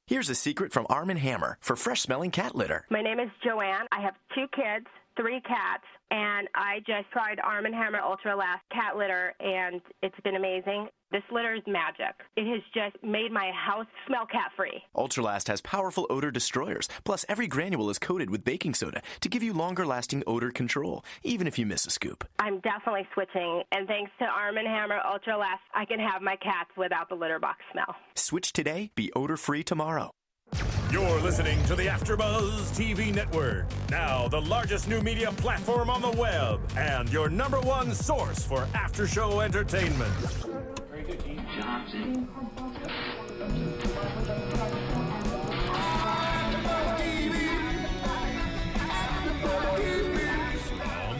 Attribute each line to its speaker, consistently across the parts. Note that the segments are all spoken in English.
Speaker 1: Here's a secret from Arm & Hammer for fresh-smelling cat litter.
Speaker 2: My name is Joanne. I have 2 kids, 3 cats, and I just tried Arm & Hammer Ultra Last cat litter, and it's been amazing. This litter is magic. It has just made my house smell cat-free.
Speaker 1: Ultralast has powerful odor destroyers, plus every granule is coated with baking soda to give you longer-lasting odor control, even if you miss a scoop.
Speaker 2: I'm definitely switching, and thanks to Arm & Hammer Ultra Last, I can have my cats without the litter box smell.
Speaker 1: Switch today, be odor-free tomorrow.
Speaker 3: You're listening to the AFTERBUZZ TV Network, now the largest new media platform on the web, and your #1 source for after-show entertainment.
Speaker 4: Very good, Gene Johnson.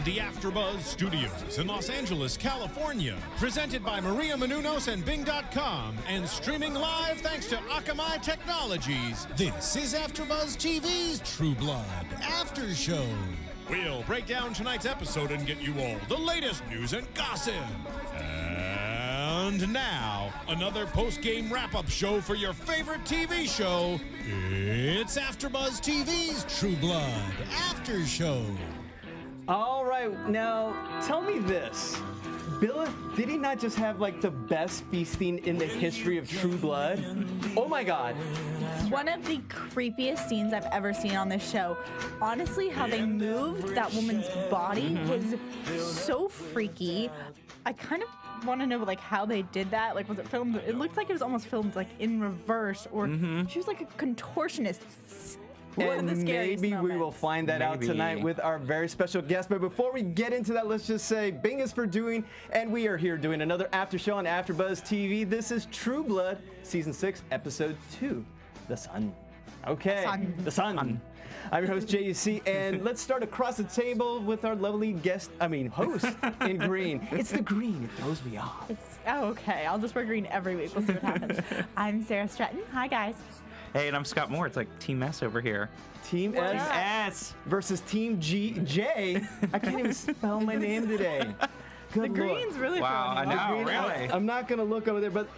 Speaker 5: The AFTERBUZZ Studios in Los Angeles, California. Presented by Maria Menounos and Bing.com and streaming live thanks to Akamai Technologies. This is AFTERBUZZ TV's True Blood After Show. We'll break down tonight's episode and get you all the latest news and gossip. And now, another post-game wrap-up show for your favorite TV show. It's AFTERBUZZ TV's True Blood After Show.
Speaker 6: All right, now tell me this. Billith, did he not just have like the best feasting in the history of True Blood? Oh my God.
Speaker 7: One of the creepiest scenes I've ever seen on this show. Honestly, how they moved that woman's body was so freaky. I kind of want to know like how they did that. Like, was it filmed? It looked like it was almost filmed like in reverse, or she was like a contortionist.
Speaker 6: And maybe we will find that out tonight with our very special guest. But before we get into that, let's just say Bing is for doing, and we are here doing another after show on AFTERBUZZ TV. This is True Blood, Season 6, Episode 2, The Sun. Okay, The Sun. I'm your host, JC, and let's start across the table with our lovely host in green. It's the green. It throws me off.
Speaker 7: Okay. I'll just wear green every week. We'll see what happens. I'm Sara Stretton. Hi, guys.
Speaker 8: Hey, and I'm Scott Moore. It's like Team S over here.
Speaker 6: Team S versus Team J. I can't even spell my name today. Good
Speaker 7: the green's really
Speaker 8: wow, I know, really.
Speaker 6: I'm not going to look over there, but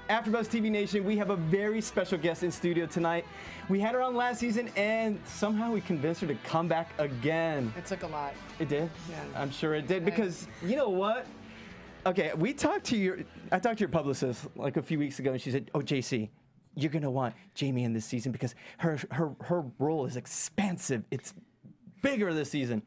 Speaker 6: AFTERBUZZ TV Nation, we have a very special guest in studio tonight. We had her on last season, and somehow we convinced her to come back again.
Speaker 9: It took a lot.
Speaker 6: It did?
Speaker 9: Yeah.
Speaker 6: I'm sure it did, because you know what? Okay, I talked to your publicist like a few weeks ago, and she said, oh, JC, you're going to want Jamie in this season because her role is expansive. It's bigger this season.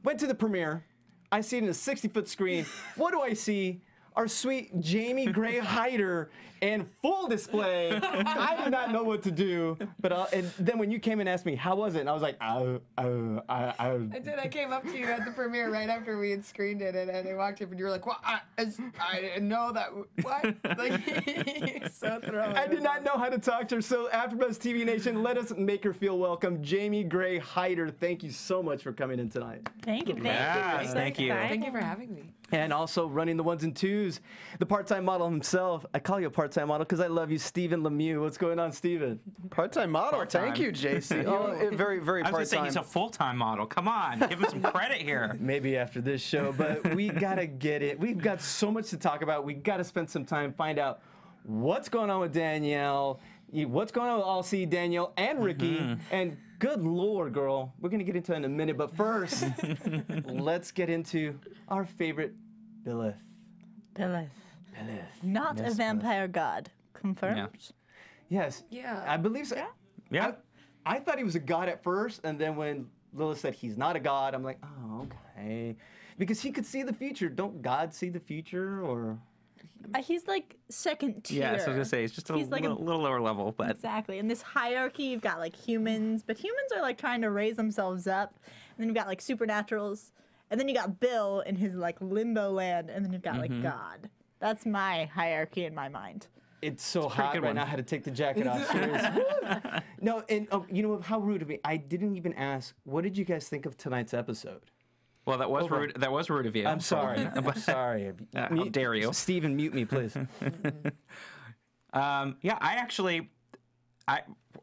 Speaker 6: Went to the premiere. I see it in a 60-foot screen. What do I see? Our sweet Jamie Gray Hyder in full display. I did not know what to do, but and then when you came and asked me, how was it? And I was like, I
Speaker 9: did. I came up to you at the premiere right after we had screened it, and I walked up, and you were like, "What? I didn't know that. What?" Like, so thrown.
Speaker 6: I did not know how to talk to her. So AFTERBUZZ TV Nation, let us make her feel welcome. Jamie Gray Hyder, thank you so much for coming in tonight.
Speaker 7: Thank you.
Speaker 8: Thank you.
Speaker 9: Thank you for having me.
Speaker 6: And also running the ones and twos, the part-time model himself. I call you a part-time model because I love you, Stephen Lemieux. What's going on, Stephen?
Speaker 10: Part-time model.
Speaker 8: Part-time.
Speaker 10: Thank you, JC. Very, very
Speaker 8: I was
Speaker 10: part-time.
Speaker 8: going to say he's a full-time model. Come on, give him some credit here.
Speaker 6: Maybe after this show, but we got to get it. We've got so much to talk about. We got to spend some time, find out what's going on with Danielle, what's going on with Alcee, Danielle, and Ricky, and good Lord, girl. We're going to get into it in a minute, but first, let's get into our favorite Billith.
Speaker 7: Not a vampire god. Confirmed?
Speaker 8: Yeah.
Speaker 6: Yes.
Speaker 9: Yeah.
Speaker 6: I believe so.
Speaker 8: Yeah.
Speaker 6: I thought he was a god at first, and then when Lilith said he's not a god, I'm like, oh, okay. Because he could see the future. Don't gods see the future, or?
Speaker 7: He's like second tier.
Speaker 8: Yeah, so I was going to say, he's just a little lower level. But
Speaker 7: exactly. In this hierarchy, you've got like humans, but humans are like trying to raise themselves up. And then you've got like supernaturals. And then you got Bill in his like limbo land, and then you've got like God. That's my hierarchy in my mind.
Speaker 6: It's so hot right now. I had to take the jacket off. Seriously. No, and you know how rude of me. I didn't even ask. What did you guys think of tonight's episode?
Speaker 8: Well, that was rude. That was rude of you.
Speaker 6: I'm sorry. I'm sorry.
Speaker 8: How dare you?
Speaker 6: Steven, mute me, please.
Speaker 8: Yeah,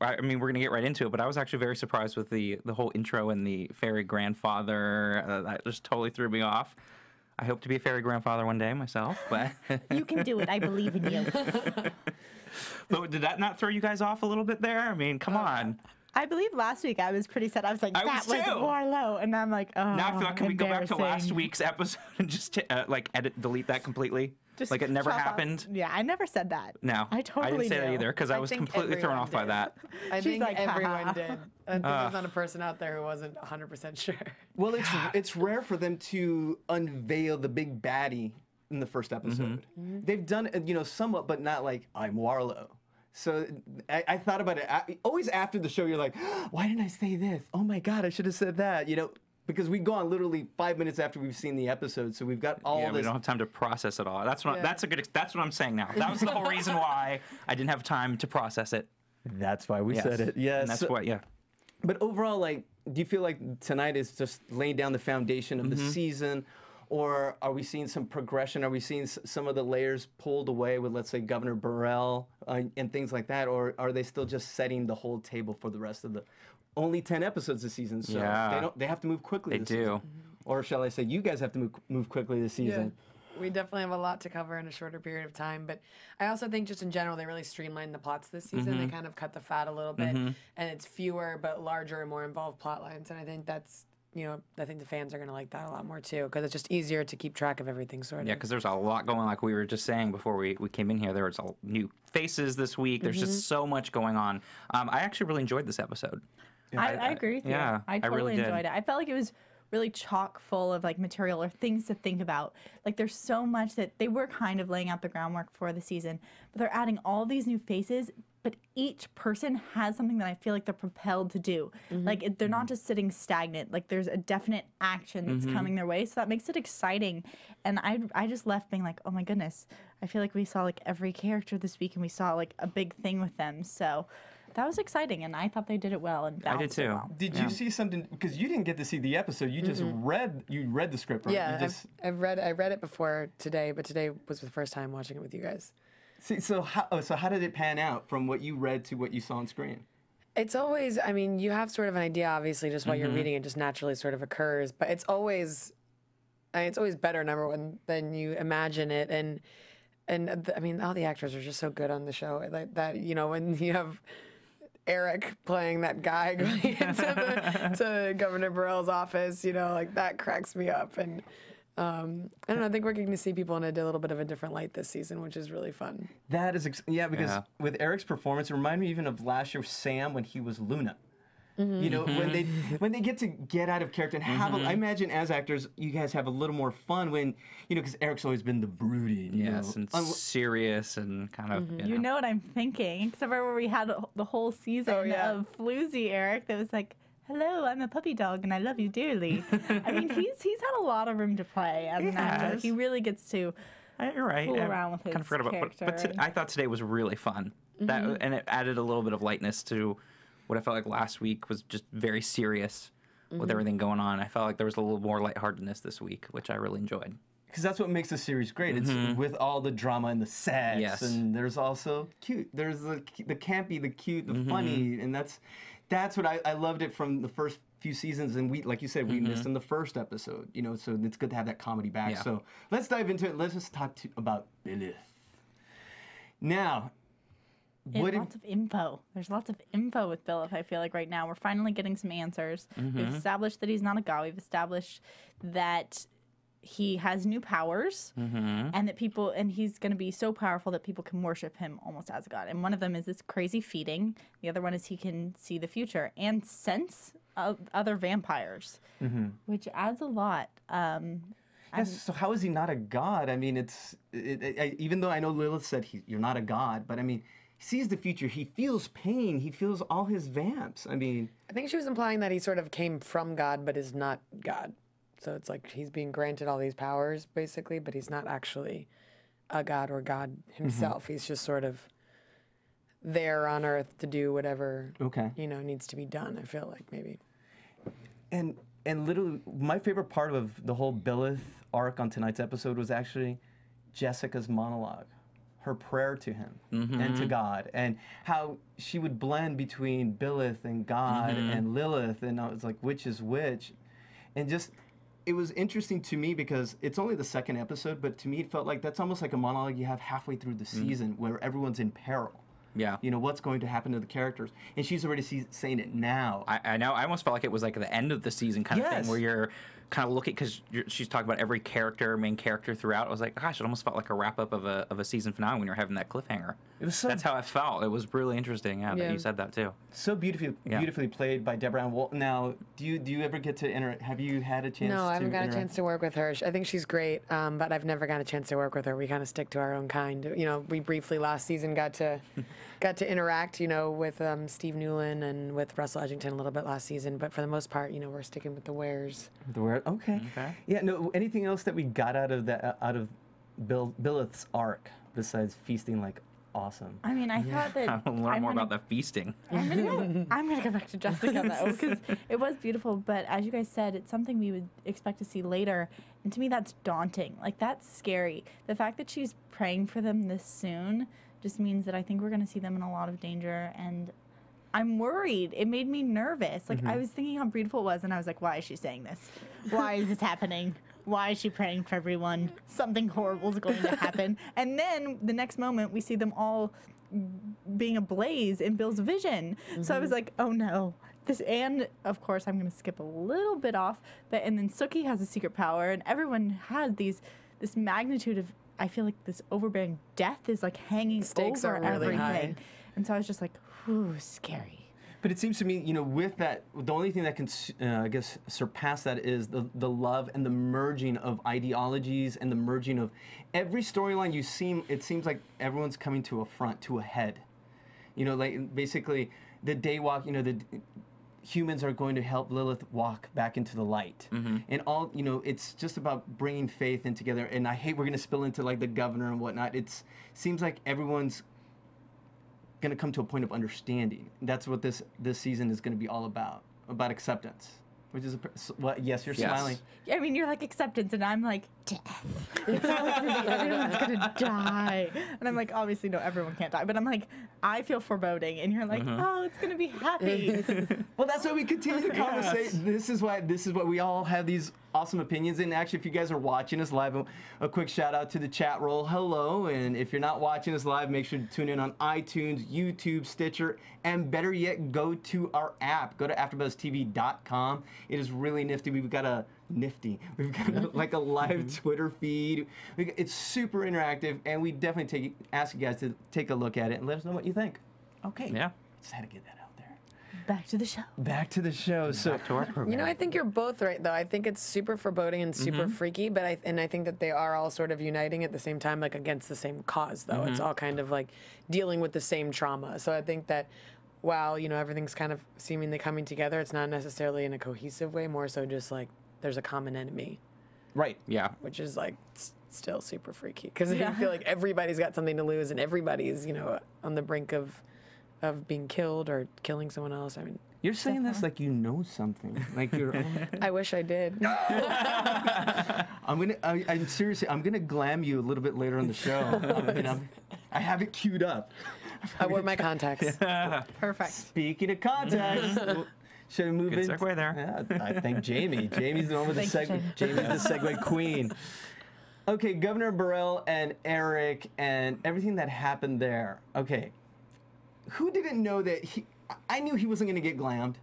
Speaker 8: I mean, we're going to get right into it, but I was actually very surprised with the whole intro and the fairy grandfather. That just totally threw me off. I hope to be a fairy grandfather one day myself, but
Speaker 7: you can do it. I believe in you.
Speaker 8: But did that not throw you guys off a little bit there? I mean, come on.
Speaker 7: I believe last week I was pretty sad. I was like,
Speaker 8: I
Speaker 7: that
Speaker 8: was
Speaker 7: was
Speaker 8: too.
Speaker 7: Warlow. And I'm like, oh,
Speaker 8: Now I feel like, can we go back to last
Speaker 7: embarrassing.
Speaker 8: week's episode and just delete that completely?
Speaker 7: Just
Speaker 8: Like it never
Speaker 7: chop out-
Speaker 8: happened?
Speaker 7: Yeah, I never said that.
Speaker 8: No.
Speaker 7: I totally
Speaker 8: didn't say that
Speaker 7: knew.
Speaker 8: either because I was
Speaker 9: think
Speaker 8: completely thrown
Speaker 9: everyone
Speaker 8: off by
Speaker 9: did.
Speaker 8: that.
Speaker 9: I
Speaker 7: She's
Speaker 9: think
Speaker 7: like,
Speaker 9: everyone
Speaker 7: haha.
Speaker 9: did. I think there's not a person out there who wasn't 100% sure.
Speaker 6: Well, it's rare for them to unveil the big baddie in the first episode. They've done it, somewhat, but not like I'm Warlow. So I thought about it. Always after the show, you're like, why didn't I say this? Oh my God, I should have said that. Because we go on literally 5 minutes after we've seen the episode, so we've got all
Speaker 8: Yeah, we
Speaker 6: this.
Speaker 8: don't have time to process it all. That's what that's what I'm saying now. That was the whole reason why I didn't have time to process it.
Speaker 6: That's why we said it. Yes.
Speaker 8: And that's what. Yeah.
Speaker 6: But overall, do you feel like tonight is just laying down the foundation of the season, or are we seeing some progression? Are we seeing some of the layers pulled away with, let's say, Governor Burrell and things like that, or are they still just setting the whole table for the rest of the? Only 10 episodes this season, so they have to move quickly.
Speaker 8: They do.
Speaker 6: Or shall I say, you guys have to move quickly this season.
Speaker 9: Yeah. We definitely have a lot to cover in a shorter period of time, but I also think just in general they really streamlined the plots this season. They kind of cut the fat a little bit, and it's fewer but larger and more involved plot lines, and I think that's I think the fans are going to like that a lot more too, because it's just easier to keep track of everything sort of.
Speaker 8: Yeah, because there's a lot going on, like we were just saying before we came in here. There was new faces this week. There's just so much going on. I actually really enjoyed this episode.
Speaker 7: I agree with you.
Speaker 8: Yeah,
Speaker 7: I totally
Speaker 8: really did.
Speaker 7: enjoyed it. I felt like it was really chock full of material or things to think about. There's so much that they were kind of laying out the groundwork for the season, but they're adding all these new faces, but each person has something that I feel like they're propelled to do. They're not just sitting stagnant. There's a definite action that's coming their way, so that makes it exciting. And I just left being like, oh my goodness, I feel like we saw every character this week and we saw a big thing with them. So that was exciting, and I thought they did it well and balanced it well.
Speaker 6: Did you see something? Because you didn't get to see the episode. You just read the script, right?
Speaker 9: Yeah, I read it before today, but today was the first time watching it with you guys.
Speaker 6: See, so how did it pan out from what you read to what you saw on screen?
Speaker 9: It's always, you have sort of an idea, obviously, just while you're reading it, just naturally sort of occurs. But it's always better, number one, than you imagine it, and all the actors are just so good on the show. Like that, when you have Eric playing that guy going into to Governor Burrell's office, that cracks me up. And I don't know, I think we're getting to see people in a little bit of a different light this season, which is really fun.
Speaker 6: That is, because with Eric's performance, it reminded me even of last year Sam when he was Luna. When they get out of character and have I imagine as actors you guys have a little more fun when because Eric's always been the brooding
Speaker 8: and serious and kind of
Speaker 7: you know what I'm thinking, except for where we had the whole season of floozy Eric that was like, hello, I'm a puppy dog and I love you dearly. He's had a lot of room to play as an actor. He really gets to
Speaker 8: you're right.
Speaker 7: fool around with his
Speaker 8: kind of forgot
Speaker 7: character.
Speaker 8: But I thought today was really fun. And it added a little bit of lightness to what I felt like last week was just very serious with everything going on. I felt like there was a little more lightheartedness this week, which I really enjoyed.
Speaker 6: Because that's what makes the series great. It's with all the drama and the sex, and there's also cute. There's the campy, the cute, the funny, and that's what I loved it from the first few seasons. And we, like you said, we missed in the first episode. So it's good to have that comedy back.
Speaker 8: Yeah.
Speaker 6: So let's dive into it. Let's just talk about Lilith. Now.
Speaker 7: Lots of info. There's lots of info with Billith, I feel like, right now. We're finally getting some answers. We've established that he's not a god. We've established that he has new powers and that he's going to be so powerful that people can worship him almost as a god. And one of them is this crazy feeding. The other one is he can see the future and sense other vampires, which adds a lot.
Speaker 6: Yes, so how is he not a god? Even though I know Lilith said you're not a god, but he sees the future. He feels pain. He feels all his vamps. I
Speaker 9: think she was implying that he sort of came from God, but is not God. So it's like he's being granted all these powers, basically, but he's not actually a god or God himself. He's just sort of there on Earth to do whatever needs to be done. I feel like maybe.
Speaker 6: And literally, my favorite part of the whole Billith arc on tonight's episode was actually Jessica's monologue. Her prayer to him and to God, and how she would blend between Billith and God and Lilith, and I was like, which is which? And it was interesting to me because it's only the second episode, but to me it felt like that's almost like a monologue you have halfway through the season where everyone's in peril.
Speaker 8: Yeah.
Speaker 6: You know, what's going to happen to the characters. And she's already saying it now.
Speaker 8: I know. I almost felt like it was like the end of the season kind of thing where you're kind of looking, because she's talking about every main character throughout. I was like, gosh, it almost felt like a wrap-up of a season finale when you're having that cliffhanger.
Speaker 6: It was so,
Speaker 8: that's how I felt. It was really interesting that you said that too.
Speaker 6: So beautifully played by Deborah Ann Woll. Now, do you ever get to interact? Have you had a chance to
Speaker 9: No, I haven't got
Speaker 6: interact?
Speaker 9: a chance to work with her. I think she's great, but I've never got a chance to work with her. We kind of stick to our own kind. You know, we briefly last season got to interact, you know, with Steve Newland and with Russell Edgington a little bit last season, but for the most part, you know, we're sticking with the Wares.
Speaker 6: The Wares, okay. Yeah, no, anything else that we got out of Billeth's arc besides feasting like awesome?
Speaker 7: I mean, I thought that...
Speaker 8: I want to learn more about the feasting.
Speaker 7: I'm gonna go back to Jessica, though, because it was beautiful, but as you guys said, it's something we would expect to see later, and to me, that's daunting. Like, that's scary. The fact that she's praying for them this soon just means that I think we're going to see them in a lot of danger, and I'm worried. It made me nervous. Like, I was thinking how beautiful it was, and I was like, why is she saying this? Why is this happening? Why is she praying for everyone? Something horrible is going to happen. And then the next moment, we see them all being ablaze in Bill's vision. So I was like, oh no. And of course, I'm going to skip a little bit off, and then Sookie has a secret power, and everyone has this magnitude of, I feel like this overbearing death is like hanging
Speaker 9: Stakes
Speaker 7: over
Speaker 9: are really
Speaker 7: everything.
Speaker 9: high.
Speaker 7: And so I was just like, whew, scary.
Speaker 6: But it seems to me, you know, with that, the only thing that can, I guess, surpass that is the love and the merging of ideologies and the merging of every storyline. It seems like everyone's coming to a front, to a head. You know, like basically the Daywalk. You know, the humans are going to help Lilith walk back into the light, and all. You know, it's just about bringing faith in together. And I hate we're going to spill into like the governor and whatnot. It seems like everyone's going to come to a point of understanding. That's what this season is going to be all about acceptance. Which is what? Yes, you're smiling.
Speaker 7: I mean, you're like acceptance, and I'm like death. It's all gonna be, everyone's gonna die, and I'm like, obviously, no, everyone can't die, but I'm like, I feel foreboding, and you're like, oh, it's gonna be happy.
Speaker 6: Well, that's why we continue the conversation. This is what we all have these awesome opinions. And actually, if you guys are watching us live, a quick shout out to the chat roll. Hello, and if you're not watching us live, make sure to tune in on iTunes, YouTube, Stitcher, and better yet, go to our app. Go to AfterBuzzTV.com. It is really nifty. We've got a like a live Twitter feed. It's super interactive, and we definitely ask you guys to take a look at it and let us know what you think. Okay.
Speaker 8: Yeah.
Speaker 6: Just had to get that out there.
Speaker 7: Back to the show.
Speaker 6: Back to the show. So
Speaker 8: back to our program.
Speaker 9: You know, I think you're both right, though. I think it's super foreboding and super freaky, but I think that they are all sort of uniting at the same time, like against the same cause, though. It's all kind of like dealing with the same trauma. So I think that while, you know, everything's kind of seemingly coming together, it's not necessarily in a cohesive way, more so just like there's a common enemy.
Speaker 6: Right.
Speaker 8: Yeah.
Speaker 9: Which is like still super freaky because I feel like everybody's got something to lose and everybody's, you know, on the brink of being killed or killing someone else. I mean,
Speaker 6: you're saying this like you know something, like you're.
Speaker 9: I wish I did.
Speaker 6: I'm seriously. I'm gonna glam you a little bit later on the show. I have it queued up.
Speaker 9: I wore my contacts.
Speaker 7: Perfect.
Speaker 6: Speaking of contacts. Should we move in?
Speaker 8: Good segue there.
Speaker 6: Yeah, I think Jamie. Jamie's the one with the segue. Jamie's the segue queen. Okay, Governor Burrell and Eric and everything that happened there. Okay, who didn't know that I knew he wasn't going to get glammed.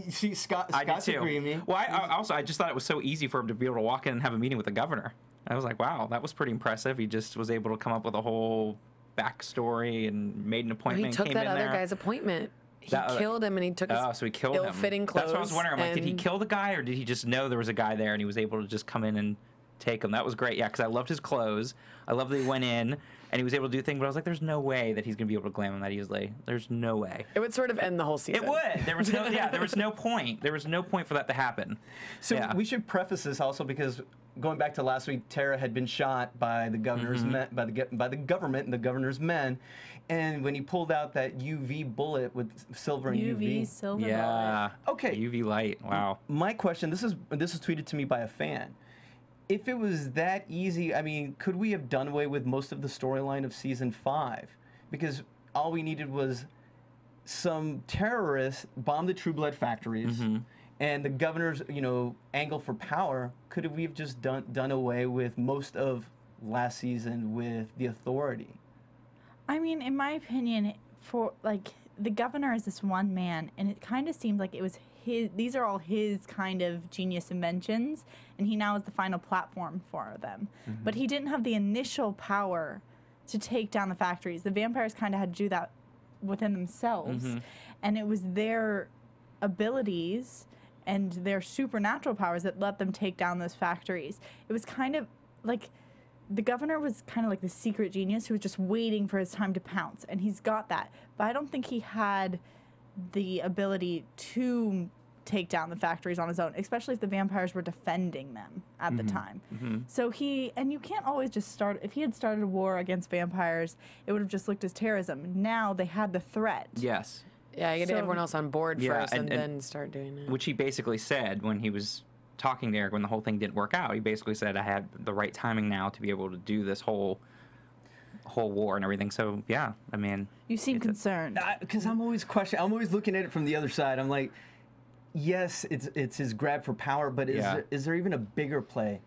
Speaker 6: See, Scott's agreeing with me.
Speaker 8: Well, I just thought it was so easy for him to be able to walk in and have a meeting with the governor. I was like, wow, that was pretty impressive. He just was able to come up with a whole backstory and made an appointment.
Speaker 9: He took that other
Speaker 8: there.
Speaker 9: guy's appointment. He killed him, and he took his
Speaker 8: so he killed him.
Speaker 9: ill-fitting clothes.
Speaker 8: That's what I was wondering. Like, did he kill the guy, or did he just know there was a guy there, and he was able to just come in and take him? That was great, yeah, because I loved his clothes. I loved that he went in, and he was able to do things, but I was like, there's no way that he's going to be able to glam him that easily. There's no way.
Speaker 9: It would sort of end the whole season.
Speaker 8: It would. There was no, there was no point. There was no point for that to happen.
Speaker 6: So we should preface this also because going back to last week, Tara had been shot by the governor's men, by the government and the governor's men, and when he pulled out that UV bullet with silver and UV
Speaker 7: silver
Speaker 8: bullet.
Speaker 6: Okay.
Speaker 8: UV light. Wow.
Speaker 6: My question. This was tweeted to me by a fan. If it was that easy, I mean, could we have done away with most of the storyline of season 5? Because all we needed was some terrorists bomb the True Blood factories. And the governor's, angle for power, could we have just done away with most of last season with the authority?
Speaker 7: I mean, in my opinion, for like the governor is this one man, and it kind of seemed like it was his. These are all his kind of genius inventions, and he now is the final platform for them. But he didn't have the initial power to take down the factories. The vampires kind of had to do that within themselves, and it was their abilities and their supernatural powers that let them take down those factories. It was kind of like the governor was kind of like the secret genius who was just waiting for his time to pounce, and he's got that. But I don't think he had the ability to take down the factories on his own, especially if the vampires were defending them at the time. So and you can't always just start, if he had started a war against vampires, it would have just looked as terrorism. Now they had the threat.
Speaker 8: Yes.
Speaker 9: Yeah, you get everyone else on board first and then start doing it.
Speaker 8: Which he basically said when he was talking to Eric when the whole thing didn't work out. He basically said, I had the right timing now to be able to do this whole war and everything. So, yeah, I mean...
Speaker 7: You seem concerned.
Speaker 6: Because I'm always questioning, I'm always looking at it from the other side. I'm like, yes, it's his grab for power, but is there even a bigger play?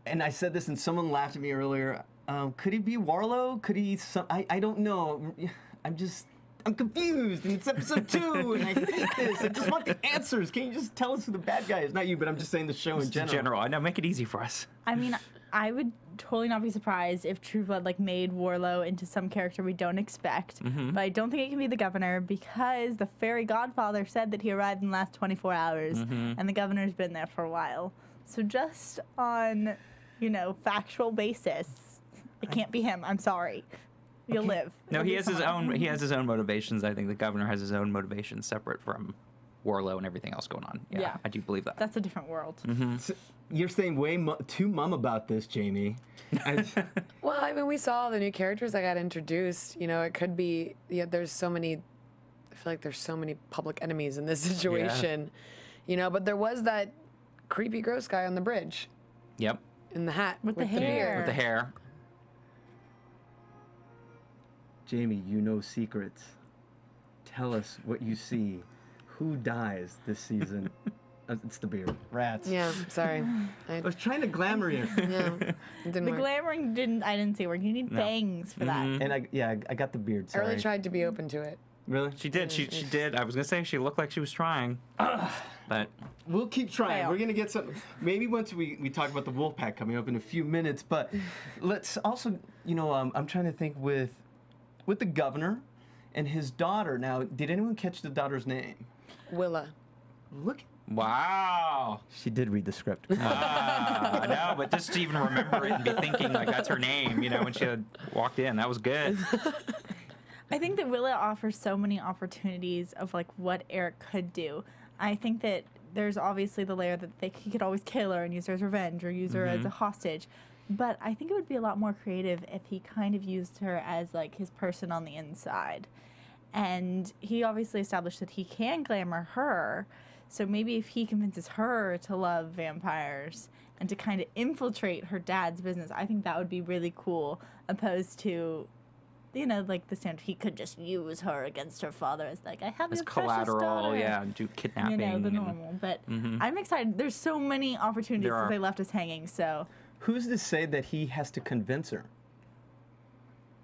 Speaker 6: And I said this and someone laughed at me earlier. Could he be Warlow? Could he... I don't know. I'm confused, and it's episode 2, and I hate this. I just want the answers. Can you just tell us who the bad guy is? Not you, but I'm just saying the show in general.
Speaker 8: I know, make it easy for us.
Speaker 7: I mean, I would totally not be surprised if True Blood like made Warlow into some character we don't expect. But I don't think it can be the governor because the fairy godfather said that he arrived in the last 24 hours, and the governor's been there for a while. So just on, factual basis, it can't be him. I'm sorry. You'll live.
Speaker 8: No, he has his own. He has his own motivations. I think the governor has his own motivations separate from Warlow and everything else going on. Yeah, I do believe that.
Speaker 7: That's a different world.
Speaker 6: So you're saying way too mum about this, Jamie.
Speaker 9: Well, I mean, we saw the new characters that got introduced. It could be. There's so many. I feel like there's so many public enemies in this situation. But there was that creepy, gross guy on the bridge.
Speaker 8: Yep.
Speaker 9: In the hat
Speaker 7: with the hair.
Speaker 8: With the hair.
Speaker 6: Jamie, you know secrets. Tell us what you see. Who dies this season? It's the beard. Rats.
Speaker 9: Yeah, sorry.
Speaker 6: I was trying to glamour you.
Speaker 9: Yeah, it didn't work.
Speaker 7: Glamoring I didn't see work. You need bangs for that.
Speaker 6: And I got the beard. Sorry.
Speaker 9: I really tried to be open to it.
Speaker 6: Really?
Speaker 8: She did. She did. I was gonna say she looked like she was trying, but
Speaker 6: we'll keep trying. We're gonna get some. Maybe once we talk about the Wolfpack coming up in a few minutes. But let's also, I'm trying to think with the governor and his daughter. Now, did anyone catch the daughter's name?
Speaker 9: Willa.
Speaker 6: Look.
Speaker 8: Wow.
Speaker 6: She did read the script.
Speaker 8: I know, but just to even remember it and be thinking like that's her name, when she had walked in, that was good.
Speaker 7: I think that Willa offers so many opportunities of like what Eric could do. I think that there's obviously the layer that he could always kill her and use her as revenge or use her as a hostage. But I think it would be a lot more creative if he kind of used her as like his person on the inside. And he obviously established that he can glamour her. So maybe if he convinces her to love vampires and to kind of infiltrate her dad's business, I think that would be really cool, opposed to, like the standard, he could just use her against her father as like, I have your
Speaker 8: collateral,
Speaker 7: precious daughter.
Speaker 8: do kidnapping.
Speaker 7: The normal. But I'm excited. There's so many opportunities that they left us hanging, so...
Speaker 6: Who's to say that he has to convince her?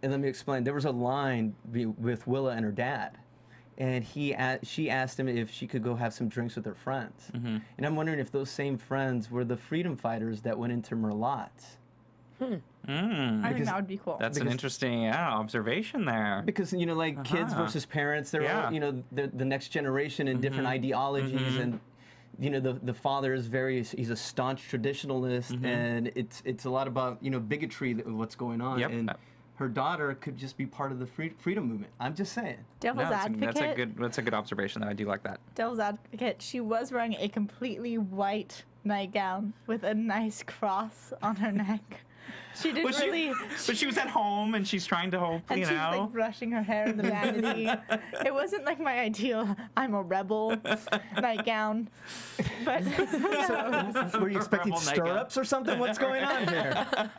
Speaker 6: And let me explain. There was a line with Willa and her dad, and she asked him if she could go have some drinks with her friends. And I'm wondering if those same friends were the freedom fighters that went into Merlot's.
Speaker 7: I think that would be cool.
Speaker 8: That's an interesting observation there.
Speaker 6: Because, kids versus parents, they're all, the next generation and different ideologies and... the father is he's a staunch traditionalist, and it's a lot about, bigotry, what's going on.
Speaker 8: Yep.
Speaker 6: And her daughter could just be part of the freedom movement. I'm just saying.
Speaker 7: Devil's advocate.
Speaker 8: That's a good observation. I do like that.
Speaker 7: Devil's advocate. She was wearing a completely white nightgown with a nice cross on her neck. She didn't
Speaker 8: but she was at home and she's trying to hope,
Speaker 7: and she's like brushing her hair in the vanity. It wasn't like my ideal I'm a rebel nightgown. But
Speaker 6: so, were you expecting stirrups or something? What's going on here?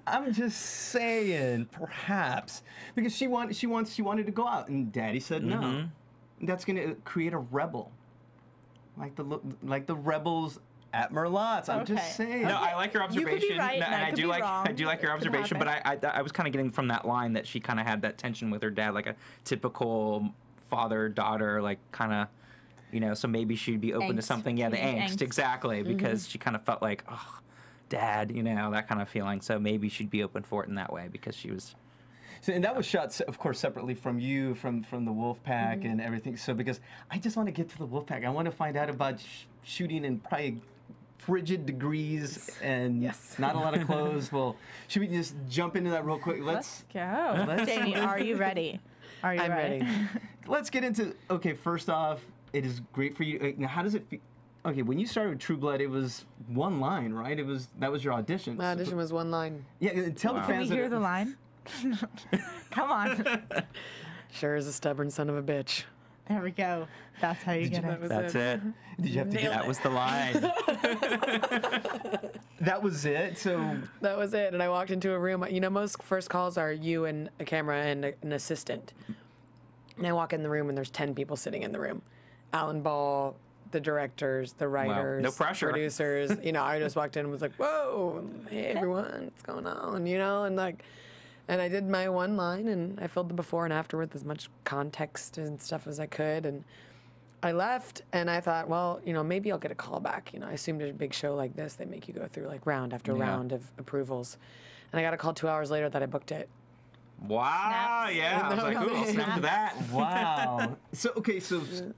Speaker 6: I'm just saying, perhaps, because she wanted to go out, and Daddy said no. And that's going to create a rebel, like the rebels at Merlot's. I'm just saying.
Speaker 8: No, I like your observation.
Speaker 7: You could be right,
Speaker 8: no,
Speaker 7: and I
Speaker 8: I
Speaker 7: could
Speaker 8: do
Speaker 7: be
Speaker 8: like
Speaker 7: wrong.
Speaker 8: I do like your
Speaker 7: It could
Speaker 8: observation, but
Speaker 7: happen.
Speaker 8: I was kind of getting from that line that she kind of had that tension with her dad, like a typical father-daughter, like kind of, so maybe she'd be open to
Speaker 7: Angst.
Speaker 8: something. Yeah, the
Speaker 7: Teenage
Speaker 8: angst,
Speaker 7: angst.
Speaker 8: exactly, because she kind of felt like, oh, dad, that kind of feeling. So maybe she'd be open for it in that way because she was.
Speaker 6: So, and that was shot, of course, separately from you, from the Wolfpack and everything. So because I just want to get to the Wolfpack, I want to find out about shooting in probably frigid degrees and not a lot of clothes. Well, should we just jump into that real quick?
Speaker 7: Let's go. Jamie, are you ready? Are you ready?
Speaker 6: Let's get into. Okay, first off, it is great for you. Now, how does it feel? Okay, when you started with True Blood, it was one line, right? That was your audition.
Speaker 9: My audition was one line.
Speaker 6: Yeah, tell the fans.
Speaker 7: Can we hear the line? Come on.
Speaker 9: Sure is a stubborn son of a bitch.
Speaker 7: There we go. That's how you get it.
Speaker 8: That's it.
Speaker 6: Did you have to get
Speaker 8: that? Was the line.
Speaker 6: That was it. So
Speaker 9: that was it. And I walked into a room. Most first calls are you and a camera and an assistant. And I walk in the room and there's 10 people sitting in the room. Alan Ball, the directors, the writers,
Speaker 8: no pressure.
Speaker 9: Producers. I just walked in and was like, "Whoa, hey everyone, what's going on?" And I did my one line and I filled the before and after with as much context and stuff as I could. And I left and I thought, well, maybe I'll get a call back. I assumed a big show like this, they make you go through like round after round of approvals. And I got a call 2 hours later that I booked it.
Speaker 8: Wow,
Speaker 7: Snaps.
Speaker 8: yeah. I was like, ooh, I'll snap to that.
Speaker 6: wow. So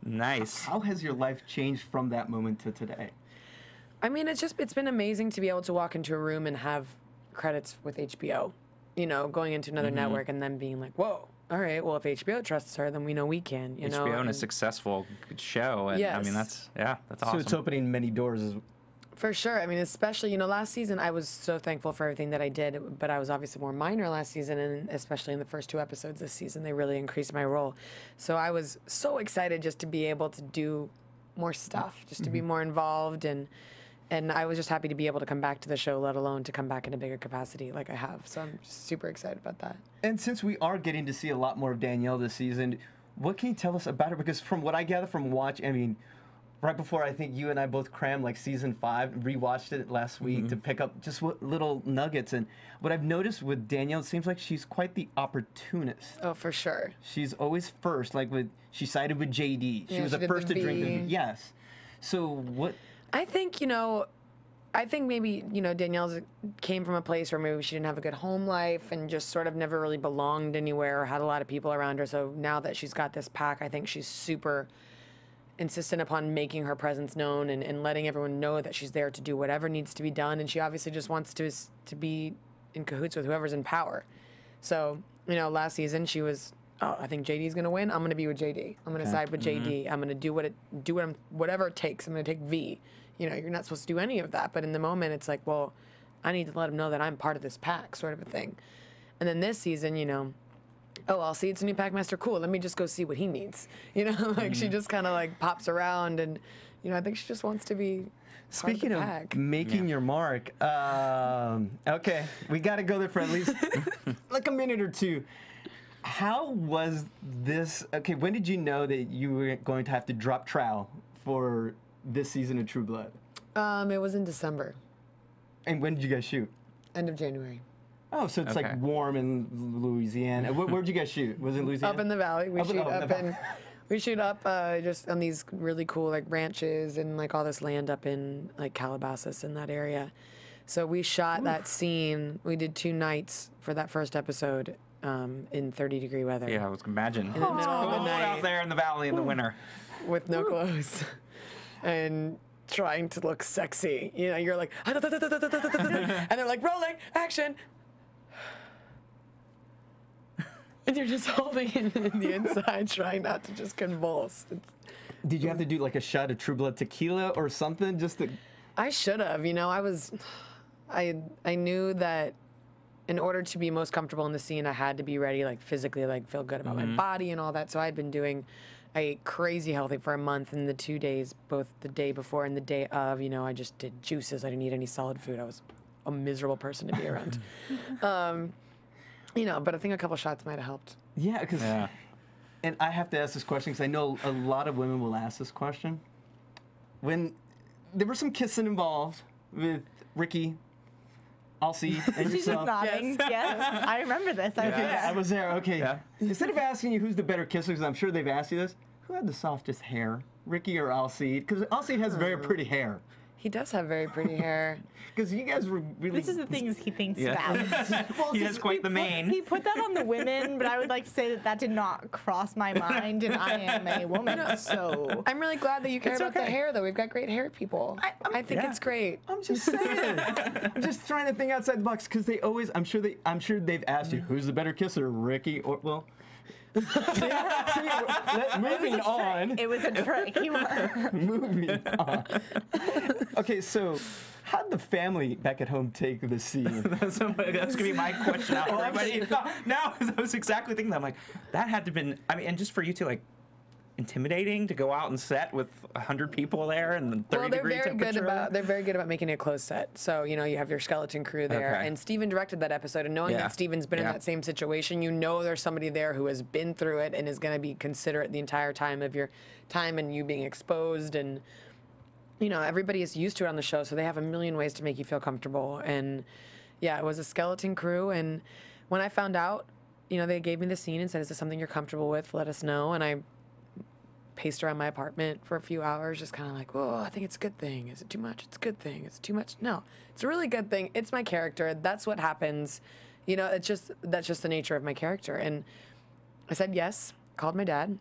Speaker 8: Nice.
Speaker 6: How has your life changed from that moment to today?
Speaker 9: I mean, it's been amazing to be able to walk into a room and have credits with HBO. Going into another network and then being like, whoa, all right, well, if HBO trusts her, then we know we can,
Speaker 8: HBO and a successful show. And I mean, that's awesome.
Speaker 6: So it's opening many doors.
Speaker 9: For sure. I mean, especially, last season I was so thankful for everything that I did, but I was obviously more minor last season, and especially in the first 2 episodes this season, they really increased my role. So I was so excited just to be able to do more stuff, just to be more involved, and I was just happy to be able to come back to the show, let alone to come back in a bigger capacity like I have. So I'm just super excited about that.
Speaker 6: And since we are getting to see a lot more of Danielle this season, what can you tell us about her? Because from what I gather from right before I think you and I both crammed like season 5, rewatched it last week to pick up just little nuggets. And what I've noticed with Danielle, it seems like she's quite the opportunist.
Speaker 9: Oh, for sure.
Speaker 6: She's always first. She sided with JD. She was the first to drink the yes. So what?
Speaker 9: I think maybe, Danielle came from a place where maybe she didn't have a good home life and just sort of never really belonged anywhere or had a lot of people around her. So now that she's got this pack, I think she's super insistent upon making her presence known and letting everyone know that she's there to do whatever needs to be done. And she obviously just wants to be in cahoots with whoever's in power. So, last season she was, I think JD's going to win. I'm going to be with JD. I'm going to side with JD. I'm going to do whatever it takes. I'm going to take V. You're not supposed to do any of that. But in the moment, it's like, well, I need to let him know that I'm part of this pack, sort of a thing. And then this season, I'll see it's a new Packmaster. Cool. Let me just go see what he needs. She just kind of pops around, and I think she just wants to be.
Speaker 6: Speaking of making your mark, okay, we got to go there for at least like a minute or two. How was this? Okay, when did you know that you were going to have to drop trowel for this season of True Blood?
Speaker 9: It was in December.
Speaker 6: And when did you guys shoot?
Speaker 9: End of January.
Speaker 6: Oh, so it's like warm in Louisiana. Where'd you guys shoot? Was it in Louisiana?
Speaker 9: Up in the valley. We shoot up just on these really cool ranches and all this land up in Calabasas in that area. So we shot that scene. We did 2 nights for that first episode in 30-degree weather.
Speaker 8: Yeah, I was imagine.
Speaker 9: In the middle of the
Speaker 8: cold
Speaker 9: night.
Speaker 8: out there in the valley in the winter.
Speaker 9: With no clothes. And trying to look sexy. You're like, and they're like, rolling, action. And you're just holding it in the inside, trying not to just convulse.
Speaker 6: Did you have to do a shot of True Blood tequila or something just to?
Speaker 9: I should have. I knew that in order to be most comfortable in the scene, I had to be ready, physically, feel good about my body and all that. So I'd been doing. I ate crazy healthy for a month, and the 2 days, both the day before and the day of, I just did juices. I didn't eat any solid food. I was a miserable person to be around. But I think a couple shots might have helped.
Speaker 6: Yeah, because, and I have to ask this question because I know a lot of women will ask this question. When there was some kissing involved with Ricky, Alcy, and
Speaker 7: She's just
Speaker 6: yourself.
Speaker 7: nodding. Yes. I remember this. I was
Speaker 6: Okay,
Speaker 7: there.
Speaker 6: I was there. Okay.
Speaker 8: Yeah.
Speaker 6: Instead of asking you who's the better kisser, because I'm sure they've asked you this, who had the softest hair, Ricky or Alcy? Because Alcy has very pretty hair.
Speaker 9: He does have very pretty hair.
Speaker 6: Because you guys were really.
Speaker 7: This is the things he thinks
Speaker 8: Yeah.
Speaker 7: about.
Speaker 8: He has quite the mane.
Speaker 7: He put that on the women, but I would like to say that did not cross my mind, and I am a woman, so.
Speaker 9: I'm really glad that you care
Speaker 6: It's
Speaker 9: about the
Speaker 6: okay.
Speaker 9: hair, though. We've got great hair people. I think
Speaker 6: Yeah.
Speaker 9: it's great.
Speaker 6: I'm just saying. I'm just trying to think outside the box because they always. I'm sure they've asked you who's the better kisser, Ricky or well. Moving on.
Speaker 7: It was a trick. You were.
Speaker 6: Moving on. Okay, so how'd the family back at home take the scene?
Speaker 8: That's gonna be my question out for everybody. Now, because I was exactly thinking that. I'm like, that had to have been. I mean, and just for you two, like, intimidating to go out and set with 100 people there and 30-degree temperature.
Speaker 9: They're very good about making a closed set. So you have your skeleton crew there,
Speaker 8: Okay.
Speaker 9: and Steven directed that episode. And knowing
Speaker 8: Yeah.
Speaker 9: that Steven's been in
Speaker 8: Yeah.
Speaker 9: that same situation, there's somebody there who has been through it and is going to be considerate the entire time of your time and you being exposed. And everybody is used to it on the show, so they have a million ways to make you feel comfortable. And yeah, it was a skeleton crew. And when I found out, they gave me the scene and said, "Is this something you're comfortable with? Let us know." And I paced around my apartment for a few hours, just kind of like, "Oh, I think it's a good thing. Is it too much? It's a good thing. Is it too much? No, it's a really good thing. It's my character. That's what happens. That's just the nature of my character." And I said yes. Called my dad.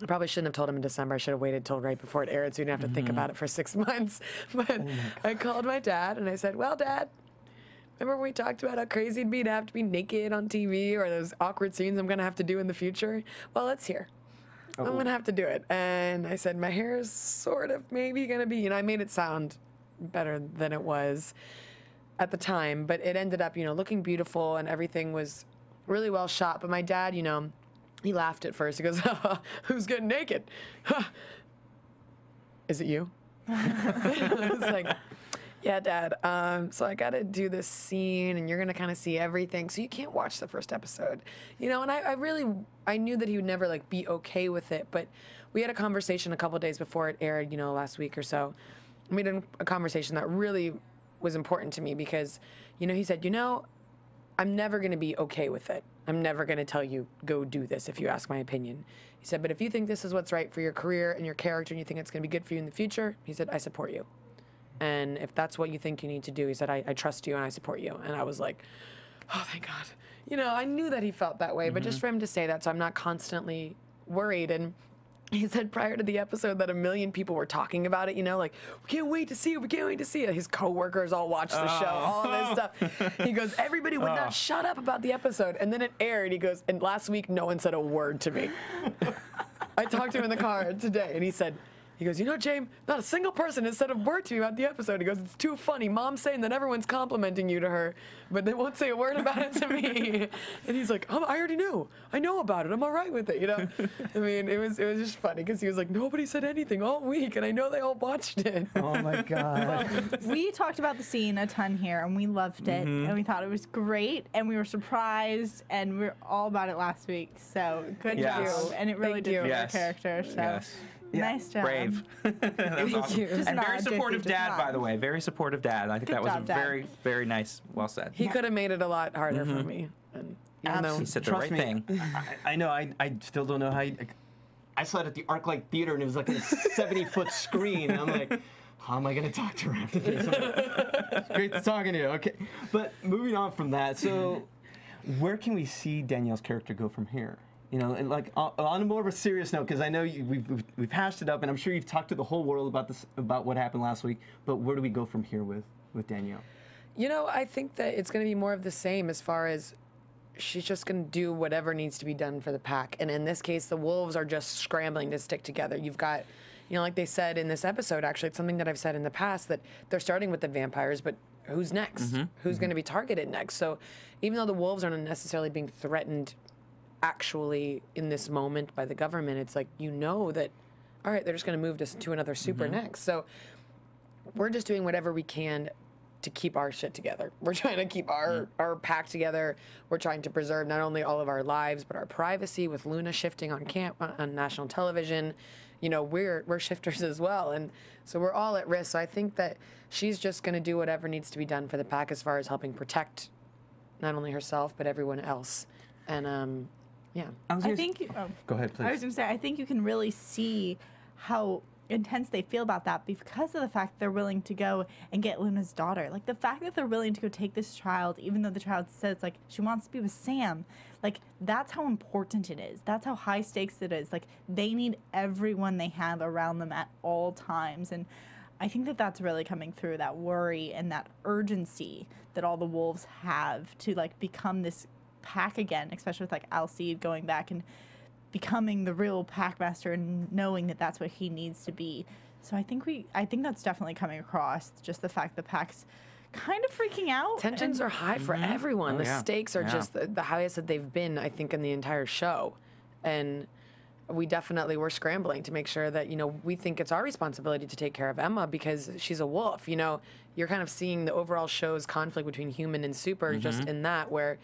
Speaker 9: I probably shouldn't have told him in December. I should have waited till right before it aired, so you didn't have to think about it for 6 months. But I called my dad and I said, "Well, Dad, remember when we talked about how crazy it'd be to have to be naked on TV or those awkward scenes I'm gonna have to do in the future? Well, it's here. I'm gonna have to do it." And I said, "My hair is sort of maybe gonna be," I made it sound better than it was at the time, but it ended up, looking beautiful and everything was really well shot. But my dad, he laughed at first. He goes, "Who's getting naked? Is it you?" I was like, "Yeah, Dad. So I got to do this scene, and you're gonna kind of see everything. So you can't watch the first episode, And I knew that he would never be okay with it. But we had a conversation a couple days before it aired, last week or so. We had a conversation that really was important to me because, he said, I'm never gonna be okay with it. I'm never gonna tell you go do this if you ask my opinion." He said, "But if you think this is what's right for your career and your character, and you think it's gonna be good for you in the future," he said, "I support you. And if that's what you think you need to do," he said, I trust you and I support you." And I was like, "Oh, thank God." I knew that he felt that way, but just for him to say that, so I'm not constantly worried. And he said prior to the episode that 1 million people were talking about it, "We can't wait to see it, we can't wait to see it." His coworkers all watched the show, all of this stuff. He goes, "Everybody would not shut up about the episode." And then it aired, he goes, "And last week, no one said a word to me." I talked to him in the car today, and he goes, "James, not a single person has said a word to me about the episode." He goes, "It's too funny. Mom's saying that everyone's complimenting you to her, but they won't say a word about it to me." And he's like, "I already knew. I know about it. I'm all right with it." I mean, it was just funny because he was like, "Nobody said anything all week, and I know they all watched it."
Speaker 6: Oh my God.
Speaker 7: We talked about the scene a ton here, and we loved it, and we thought it was great, and we were surprised, and we were all about it last week. So good
Speaker 8: Yes.
Speaker 7: job, and it really
Speaker 9: Thank
Speaker 7: did
Speaker 9: you.
Speaker 7: for
Speaker 8: Yes.
Speaker 7: your character. So
Speaker 8: Yes.
Speaker 7: nice job.
Speaker 8: Brave. That's awesome.
Speaker 9: you.
Speaker 7: Just
Speaker 8: And
Speaker 7: nod,
Speaker 8: very supportive
Speaker 7: JC, just
Speaker 8: dad,
Speaker 7: nod.
Speaker 8: by the way. Very supportive dad. I think
Speaker 7: Good
Speaker 8: that was
Speaker 7: job, Dad.
Speaker 8: very, very nice. Well said.
Speaker 9: He could have made it a lot harder for me. And even though
Speaker 8: He said the
Speaker 6: Trust
Speaker 8: right
Speaker 6: me,
Speaker 8: thing.
Speaker 6: I know. I still don't know how. I saw it at the ArcLight Theater, and it was like a 70-foot screen. And I'm like, how am I gonna talk to her after this? It's great talking to you. Okay, but moving on from that, so where can we see Danielle's character go from here? And on a more of a serious note, because I know we've hashed it up, and I'm sure you've talked to the whole world about what happened last week. But where do we go from here with Danielle?
Speaker 9: I think that it's going to be more of the same as far as she's just going to do whatever needs to be done for the pack. And in this case, the wolves are just scrambling to stick together. You've got, like they said in this episode, actually, it's something that I've said in the past, that they're starting with the vampires, but who's next? Who's going to be targeted next? So even though the wolves aren't necessarily being threatened actually in this moment by the government, it's like, that, all right, they're just going to move to another super next. So we're just doing whatever we can to keep our shit together. We're trying to keep our pack together. We're trying to preserve not only all of our lives, but our privacy with Luna shifting on on national television. You know, we're shifters as well. And so we're all at risk. So I think that she's just going to do whatever needs to be done for the pack as far as helping protect not only herself, but everyone else. And, yeah.
Speaker 7: I think...
Speaker 6: Go ahead, please.
Speaker 7: I was going to say, I think you can really see how intense they feel about that because of the fact they're willing to go and get Luna's daughter. Like, the fact that they're willing to go take this child, even though the child says, like, she wants to be with Sam, like, that's how important it is. That's how high stakes it is. Like, they need everyone they have around them at all times. And I think that that's really coming through, that worry and that urgency that all the wolves have to, like, become this pack again, especially with, like, Alcide going back and becoming the real packmaster and knowing that that's what he needs to be. So I think that's definitely coming across, just the fact the pack's kind of freaking out.
Speaker 9: Tensions are high for everyone.
Speaker 8: Oh,
Speaker 9: the
Speaker 8: yeah.
Speaker 9: stakes are just the highest that they've been, I think, in the entire show. And we're scrambling to make sure that, you know, we think it's our responsibility to take care of Emma because she's a wolf. You know, you're kind of seeing the overall show's conflict between human and super just in that, where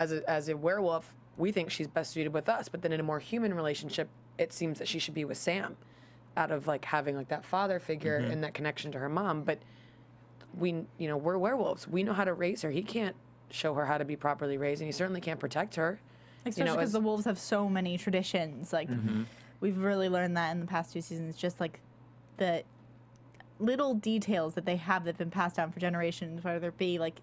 Speaker 9: as a werewolf, we think she's best suited with us, but then in a more human relationship, it seems that she should be with Sam, out of like having like that father figure and that connection to her mom. But we're werewolves. We know how to raise her. He can't show her how to be properly raised, and he certainly can't protect her.
Speaker 7: Especially because the wolves have so many traditions. Like, we've really learned that in the past 2 seasons, just like the little details that they have that have been passed down for generations, whether it be like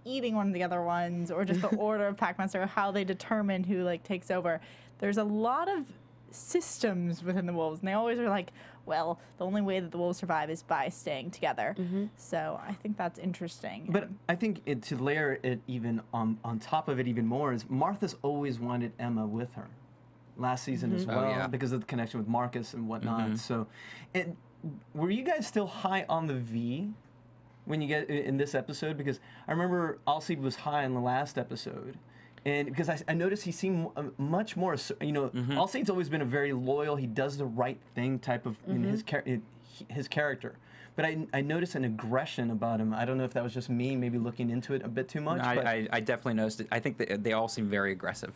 Speaker 7: eating one of the other ones or just the order of Packmaster or how they determine who like takes over. There's a lot of systems within the wolves, and they always are like, well, the only way that the wolves survive is by staying together. So I think that's interesting.
Speaker 6: But I think to layer it even on top of it even more is Martha's always wanted Emma with her last season as well because of the connection with Marcus and whatnot. So were you guys still high on the V when you get in this episode? Because I remember Alcide was high in the last episode. And because I noticed he seemed much more, you know, Alcide's always been a very loyal, he does the right thing type of in his character. But I noticed an aggression about him. I don't know if that was just me maybe looking into it a bit too much.
Speaker 8: No, I definitely noticed it. I think that they all seem very aggressive.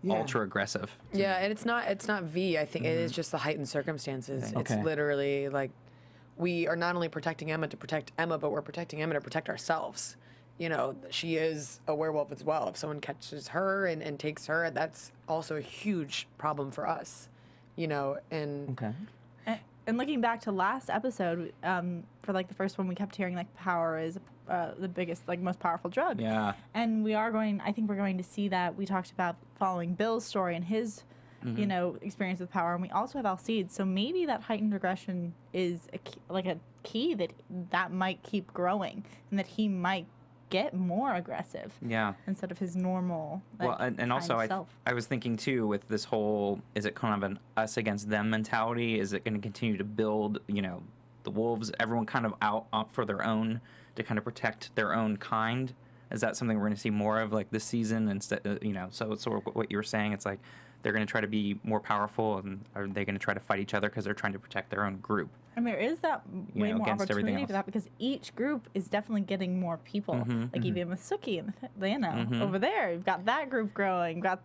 Speaker 8: Ultra aggressive.
Speaker 9: Yeah, and it's not V. I think it is just the heightened circumstances. It's literally like we are not only protecting Emma to protect Emma, but we're protecting Emma to protect ourselves. You know, she is a werewolf as well. If someone catches her and takes her, that's also a huge problem for us. You know, and
Speaker 7: and looking back to last episode, for like the first one, we kept hearing like power is the biggest, like most powerful drug.
Speaker 8: Yeah.
Speaker 7: And I think we're going to see that. We talked about following Bill's story and his, you know, experience with power, and we also have Alcide. So maybe that heightened aggression is a key that might keep growing, and that he might get more aggressive.
Speaker 8: Yeah.
Speaker 7: Instead of his normal. Like,
Speaker 8: well, and also I was thinking too with this whole, is it kind of an us against them mentality? Is it going to continue to build, you know, the wolves, everyone kind of out for their own to kind of protect their own kind? Is that something we're going to see more of like this season instead? You know, so it's sort of what you were saying. It's like they're going to try to be more powerful, and are they going to try to fight each other because they're trying to protect their own group?
Speaker 7: And there is that way more opportunity for that because each group is definitely getting more people. Like even with Sookie and Lana over there, you've got that group growing.
Speaker 8: That's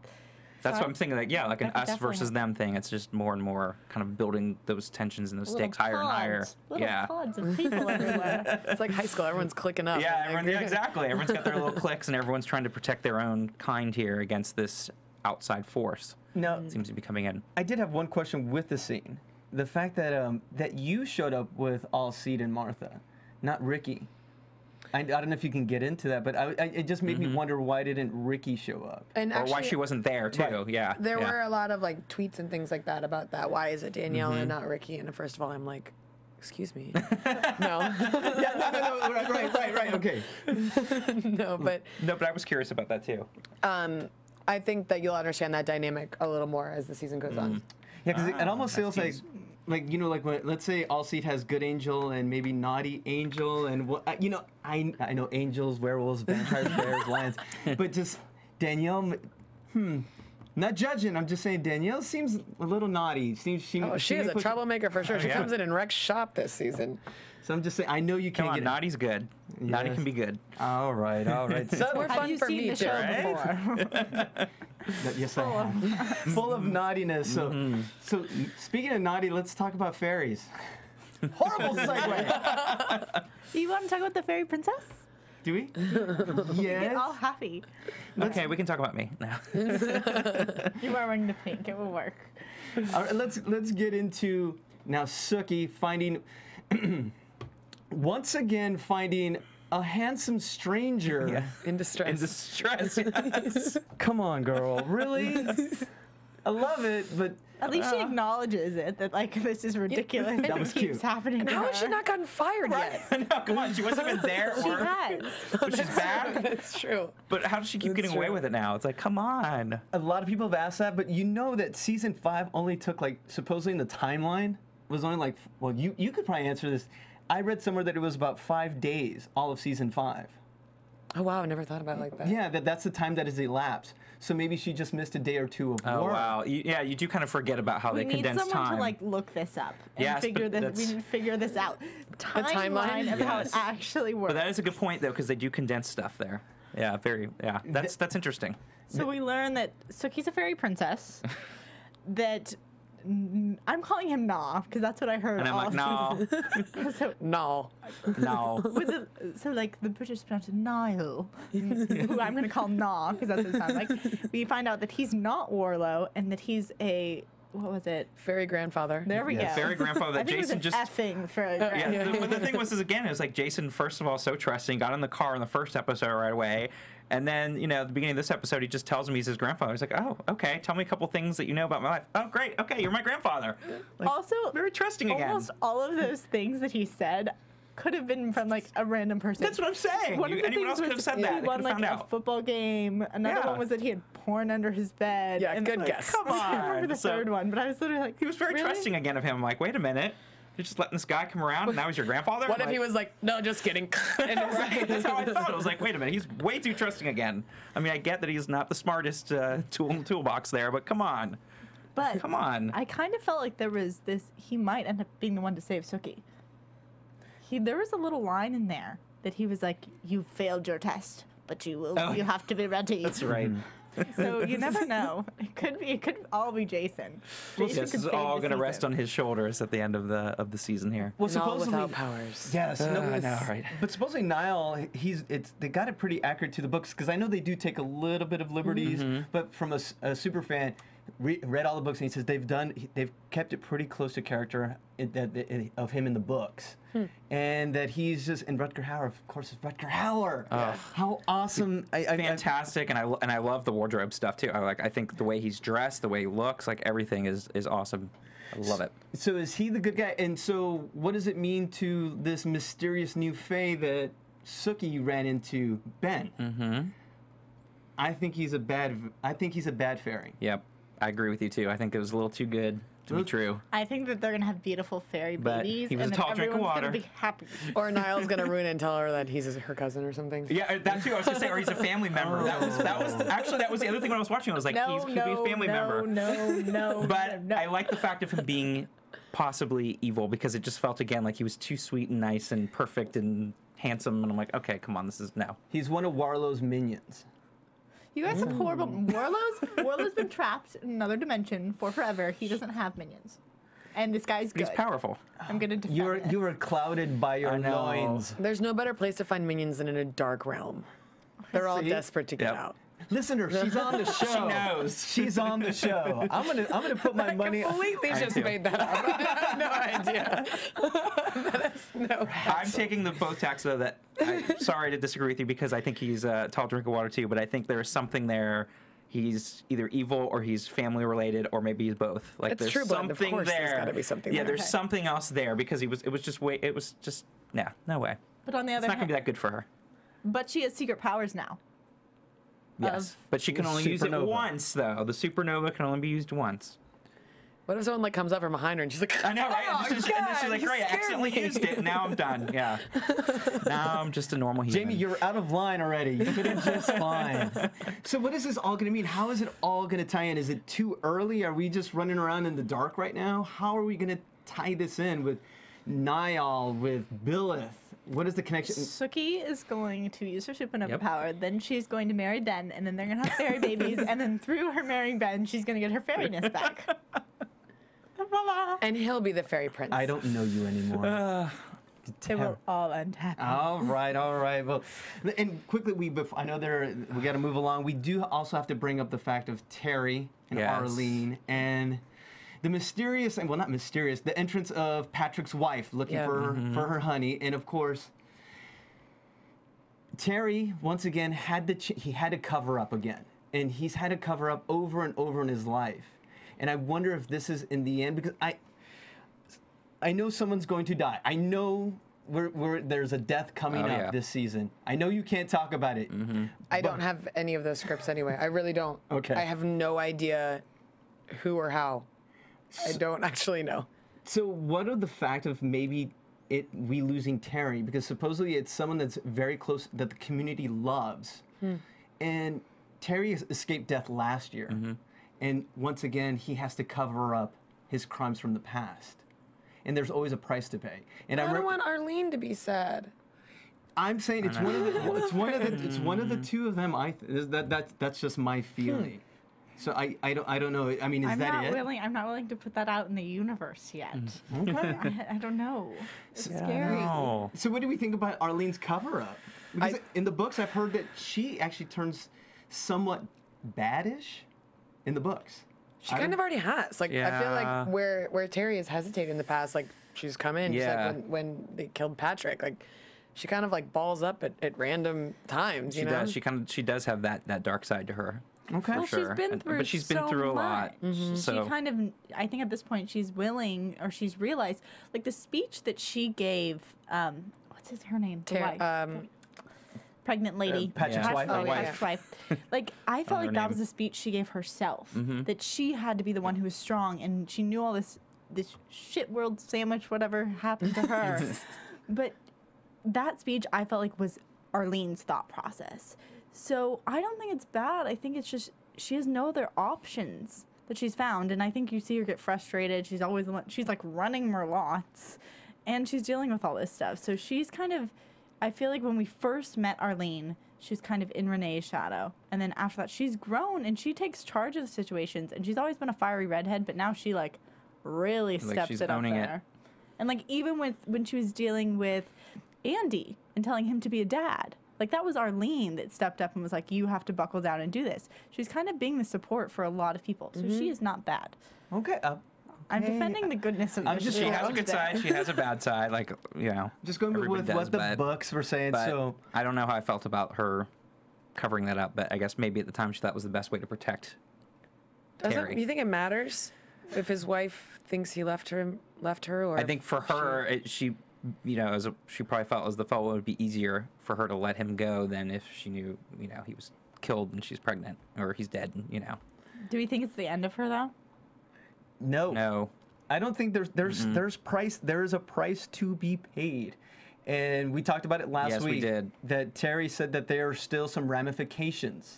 Speaker 8: what I'm thinking. Like like an us versus them thing. It's just more and more kind of building those tensions and those stakes higher and higher.
Speaker 7: Little pods of people everywhere.
Speaker 9: It's like high school. Everyone's clicking up.
Speaker 8: Yeah, exactly. Everyone's got their little cliques, and everyone's trying to protect their own kind here against this outside force.
Speaker 6: Now,
Speaker 8: it seems to be coming in.
Speaker 6: I did have one question with the scene. The fact that that you showed up with Alcide and Martha, not Ricky. I don't know if you can get into that, but it just made me wonder, why didn't Ricky show up?
Speaker 9: And
Speaker 8: or why she wasn't there too. Right. Yeah.
Speaker 9: There were a lot of like tweets and things like that about that. Why is it Danielle and not Ricky? And first of all, I'm like, excuse me. No.
Speaker 6: No. Right. Okay.
Speaker 9: No, but
Speaker 8: I was curious about that too.
Speaker 9: I think that you'll understand that dynamic a little more as the season goes on.
Speaker 6: Yeah, because it almost feels like you know, like when, let's say Alcide has good angel and maybe naughty angel, and you know, I know angels, werewolves, vampires, bears, lions, but just Danielle, not judging. I'm just saying Danielle seems a little naughty. She
Speaker 9: is a troublemaker for sure. She comes in and wrecks shop this season.
Speaker 6: So I'm just saying, I know you can't
Speaker 8: get naughty's good. Naughty can be good.
Speaker 6: All right. So,
Speaker 9: More
Speaker 7: Have
Speaker 9: fun
Speaker 7: you
Speaker 9: for
Speaker 7: seen
Speaker 9: me
Speaker 7: the
Speaker 9: too.
Speaker 7: show before?
Speaker 6: yes, I have. Full of naughtiness. So speaking of naughty, let's talk about fairies. Horrible segue.
Speaker 7: You want to talk about the fairy princess?
Speaker 6: Do we?
Speaker 7: Get
Speaker 6: Yes.
Speaker 7: all happy.
Speaker 8: Okay, we can talk about me now.
Speaker 7: You are wearing the pink. It will work.
Speaker 6: All right, let's get into now Sookie finding once again finding a handsome stranger.
Speaker 9: In distress.
Speaker 8: In distress. Yes.
Speaker 6: Come on, girl. Really? I love it, but
Speaker 7: At least she acknowledges it, that like this is ridiculous.
Speaker 6: That
Speaker 7: and
Speaker 6: was
Speaker 7: it keeps
Speaker 6: cute.
Speaker 7: happening
Speaker 9: And
Speaker 7: to
Speaker 9: how
Speaker 7: her.
Speaker 9: has she not gotten fired yet?
Speaker 8: No, come on, she wasn't even there.
Speaker 7: She
Speaker 8: or,
Speaker 7: has.
Speaker 8: but she's back.
Speaker 9: That's true.
Speaker 8: But how does she keep getting away with it now? It's like, come on.
Speaker 6: a lot of people have asked that. But you know that season 5 only took like supposedly in the timeline was only like, well, you could probably answer this. I read somewhere that it was about 5 days, all of season 5.
Speaker 9: Oh wow, I never thought about it like that.
Speaker 6: Yeah, that's the time that has elapsed. So maybe she just missed a day or two of
Speaker 8: Oh,
Speaker 6: work.
Speaker 8: wow. You do kind of forget about how
Speaker 7: We
Speaker 8: they
Speaker 7: need
Speaker 8: condense
Speaker 7: someone
Speaker 8: time.
Speaker 7: to like look this up and
Speaker 8: Yes,
Speaker 7: figure
Speaker 8: but
Speaker 7: this. We
Speaker 8: that's-
Speaker 7: need to figure this out.
Speaker 9: timeline?
Speaker 7: of how it
Speaker 8: Yes.
Speaker 7: actually works.
Speaker 8: But that is a good point, though, because they do condense stuff there. Yeah, that's interesting.
Speaker 7: So we learn that Sookie's a fairy princess. That I'm calling him Nah because that's what I heard.
Speaker 8: And I'm like,
Speaker 7: all
Speaker 8: no,
Speaker 7: season. So
Speaker 8: no.
Speaker 7: so like the British pronounce it Niall, who I'm gonna call Nah because that's what it sounds like. We find out that he's not Warlow and that he's a what was it?
Speaker 9: Fairy grandfather.
Speaker 7: There we go.
Speaker 8: Fairy grandfather that
Speaker 7: I think
Speaker 8: Jason
Speaker 7: it was
Speaker 8: just.
Speaker 7: effing for a
Speaker 8: Yeah, but the thing was, again, it was like Jason, first of all, so trusting, got in the car in the first episode right away. And then, at the beginning of this episode, he just tells him he's his grandfather. He's like, oh, okay, tell me a couple things that you know about my life. Oh, great, okay, you're my grandfather. Like,
Speaker 7: Also,
Speaker 8: very trusting again.
Speaker 7: Almost all of those things that he said could have been from like a random person.
Speaker 8: That's what I'm saying.
Speaker 7: One of the
Speaker 8: Anyone
Speaker 7: things
Speaker 8: else could have
Speaker 7: was
Speaker 8: said that.
Speaker 7: He
Speaker 8: They
Speaker 7: won
Speaker 8: could
Speaker 7: like
Speaker 8: have found
Speaker 7: a
Speaker 8: out.
Speaker 7: football game. Another
Speaker 8: Yeah.
Speaker 7: one was that he had porn under his bed.
Speaker 9: Yeah,
Speaker 7: and
Speaker 9: good
Speaker 7: like,
Speaker 9: guess.
Speaker 7: Come on. I can't remember the
Speaker 8: So-
Speaker 7: third one, but I was literally like,
Speaker 8: He was very
Speaker 7: really?
Speaker 8: trusting again of him. I'm like, wait a minute. You're just letting this guy come around and now he's your grandfather?
Speaker 9: What if he was like, no, just kidding. And it was
Speaker 8: Right, that's how I thought. I was like, wait a minute, he's way too trusting again. I mean, I get that he's not the smartest tool in the toolbox there, but come on.
Speaker 7: But
Speaker 8: Come on.
Speaker 7: I kind of felt like there was this. He might end up being the one to save Sookie. There was a little line in there that he was like, "You failed your test, but you will.
Speaker 8: Oh.
Speaker 7: You have to be ready."
Speaker 8: That's right.
Speaker 7: So you never know. It could be. It could all be Jason. Jason
Speaker 8: This
Speaker 7: could
Speaker 8: is
Speaker 7: save
Speaker 8: all
Speaker 7: the
Speaker 8: going to rest
Speaker 7: season.
Speaker 8: on his shoulders at the end of the season here.
Speaker 6: Well,
Speaker 9: And all
Speaker 6: supposedly
Speaker 9: without powers.
Speaker 6: Yes, no,
Speaker 8: I know, right?
Speaker 6: But supposedly Niall, they got it pretty accurate to the books because I know they do take a little bit of liberties, but from a super fan, read all the books and he says they've kept it pretty close to character of him in the books, and that he's just and Rutger Hauer, of course, is Rutger Hauer. How awesome!
Speaker 8: Fantastic, and I love the wardrobe stuff too. I think the way he's dressed, the way he looks, like everything is awesome. I love it.
Speaker 6: So is he the good guy? And so what does it mean to this mysterious new Fae that Sookie ran into, Ben?
Speaker 8: Mm-hmm.
Speaker 6: I think he's a bad fairy.
Speaker 8: Yep, I agree with you too. I think it was a little too good to be true.
Speaker 7: I think that they're gonna have beautiful fairy
Speaker 8: But
Speaker 7: babies,
Speaker 8: he was
Speaker 7: and
Speaker 8: a
Speaker 7: then
Speaker 8: tall drink of
Speaker 7: everyone's
Speaker 8: water.
Speaker 7: gonna be happy.
Speaker 9: Or Niall's going to ruin it and tell her that he's her cousin or something.
Speaker 8: Yeah, that too. I was gonna say, or he's a family member. That was actually that was the other thing when I was watching. I was like, he could be a family member.
Speaker 7: No.
Speaker 8: But
Speaker 7: no.
Speaker 8: I like the fact of him being possibly evil because it just felt again like he was too sweet and nice and perfect and handsome. And I'm like, okay, come on, this is no.
Speaker 6: He's one of Warlow's minions.
Speaker 7: You guys have horrible. Warlow's been trapped in another dimension for forever. He doesn't have minions, and this guy's good.
Speaker 8: He's powerful.
Speaker 7: I'm gonna defend
Speaker 6: You were clouded by your
Speaker 8: I know.
Speaker 6: loins.
Speaker 9: There's no better place to find minions than in a dark realm. They're all
Speaker 6: See?
Speaker 9: desperate to get
Speaker 8: Yep.
Speaker 9: out.
Speaker 6: Listen to her. She's on the show.
Speaker 8: She knows.
Speaker 6: She's on the show. I'm gonna put my money.
Speaker 9: Completely
Speaker 8: I
Speaker 9: just
Speaker 8: too.
Speaker 9: made that up. I have no idea. That is no.
Speaker 8: I'm taking the both tacks though. That sorry to disagree with you because I think he's a tall drink of water too. But I think there's something there. He's either evil or he's family related or maybe he's both. Like
Speaker 9: It's
Speaker 8: there's
Speaker 9: True Blood. Of
Speaker 8: something
Speaker 9: course
Speaker 8: there.
Speaker 9: there's gotta be something
Speaker 8: Yeah,
Speaker 9: there.
Speaker 8: there's something else there because it was just no way.
Speaker 7: But on the
Speaker 8: It's
Speaker 7: other
Speaker 8: not gonna
Speaker 7: hand,
Speaker 8: be that good for her.
Speaker 7: but she has secret powers now.
Speaker 8: Yes, but she can only use it
Speaker 6: Supernova.
Speaker 8: once though. The supernova can only be used once.
Speaker 9: What if someone comes up from behind her and she's like,
Speaker 8: I know, right?
Speaker 9: Oh,
Speaker 8: and then she's like,
Speaker 9: you
Speaker 8: great, I
Speaker 9: scared
Speaker 8: accidentally
Speaker 9: me."
Speaker 8: used it, and now I'm done. Yeah. Now I'm just a normal human.
Speaker 6: Jamie, you're out of line already. You did it just fine. So what is this all going to mean? How is it all going to tie in? Is it too early? Are we just running around in the dark right now? How are we going to tie this in with Niall, with Billith, What is the connection?
Speaker 7: Sookie is going to use her supernova power, then she's going to marry Ben, and then they're going to have fairy babies, and then through her marrying Ben, she's going to get her fairiness back.
Speaker 9: And he'll be the fairy prince.
Speaker 6: I don't know you anymore.
Speaker 7: It will all end happy.
Speaker 6: All right. Well, and quickly, I know we got to move along. We do also have to bring up the fact of Terry and Arlene and the mysterious, well, not mysterious, the entrance of Patrick's wife looking for her honey, and of course, Terry once again he had to cover up again, and he's had to cover up over and over in his life, and I wonder if this is in the end, because I know someone's going to die. I know there's a death coming up this season. I know you can't talk about it.
Speaker 9: I don't have any of those scripts anyway. I really don't.
Speaker 6: Okay.
Speaker 9: I have no idea who or how. I don't actually know.
Speaker 6: So what are the fact of maybe we losing Terry? Because supposedly it's someone that's very close, that the community loves. And Terry escaped death last year. And once again, he has to cover up his crimes from the past. And there's always a price to pay. And
Speaker 9: I don't want Arlene to be sad.
Speaker 6: I'm saying it's one of the two of them. That's just my feeling. So I don't know. I mean, is that it?
Speaker 7: I'm not willing to put that out in the universe yet. Okay. I don't know. It's scary.
Speaker 8: No.
Speaker 6: So what do we think about Arlene's cover-up? Because in the books, I've heard that she actually turns somewhat baddish in the books.
Speaker 9: She kind of already has. Like I feel like where Terry has hesitated in the past, like she's come in.
Speaker 8: Yeah.
Speaker 9: She's like when they killed Patrick, like she kind of like balls up at random times.
Speaker 8: She does. She does have that dark side to her.
Speaker 6: Okay.
Speaker 7: Well,
Speaker 8: sure.
Speaker 7: she's been through
Speaker 8: but she's been through a lot. So
Speaker 7: she kind of, I think at this point she's willing, or she's realized, like the speech that she gave, what's her name? The wife. Pregnant lady.
Speaker 6: Patrick's wife.
Speaker 7: Patrick's wife. Like, I felt like that was a speech she gave herself. That she had to be the one who was strong, and she knew all this shit world sandwich, whatever happened to her. But that speech, I felt like, was Arlene's thought process. So I don't think it's bad. I think it's just she has no other options that she's found, and I think you see her get frustrated. She's always the one. She's like running Merlots, and she's dealing with all this stuff. So she's kind of. I feel like when we first met Arlene, she was kind of in Renee's shadow, and then after that, she's grown and she takes charge of the situations. And she's always been a fiery redhead, but now she like really steps it up there. And like even when she was dealing with Andy and telling him to be a dad. Like, that was Arlene that stepped up and was like, you have to buckle down and do this. She's kind of being the support for a lot of people. So she is not bad.
Speaker 6: Okay.
Speaker 7: I'm defending the goodness of the show.
Speaker 8: She has a good side. She has a bad side. Like, you know.
Speaker 6: Just going with what the books were saying. So
Speaker 8: I don't know how I felt about her covering that up, but I guess maybe at the time she thought was the best way to protect Terry.
Speaker 9: Do you think it matters if his wife thinks he left her? Or
Speaker 8: I think for her, she probably felt as the fall would be easier for her to let him go than if she knew, he was killed and she's pregnant or he's dead,
Speaker 7: Do we think it's the end of her though?
Speaker 6: No. I don't think there's a price to be paid. And we talked about it last week.
Speaker 8: Yes, we did.
Speaker 6: That Terry said that there are still some ramifications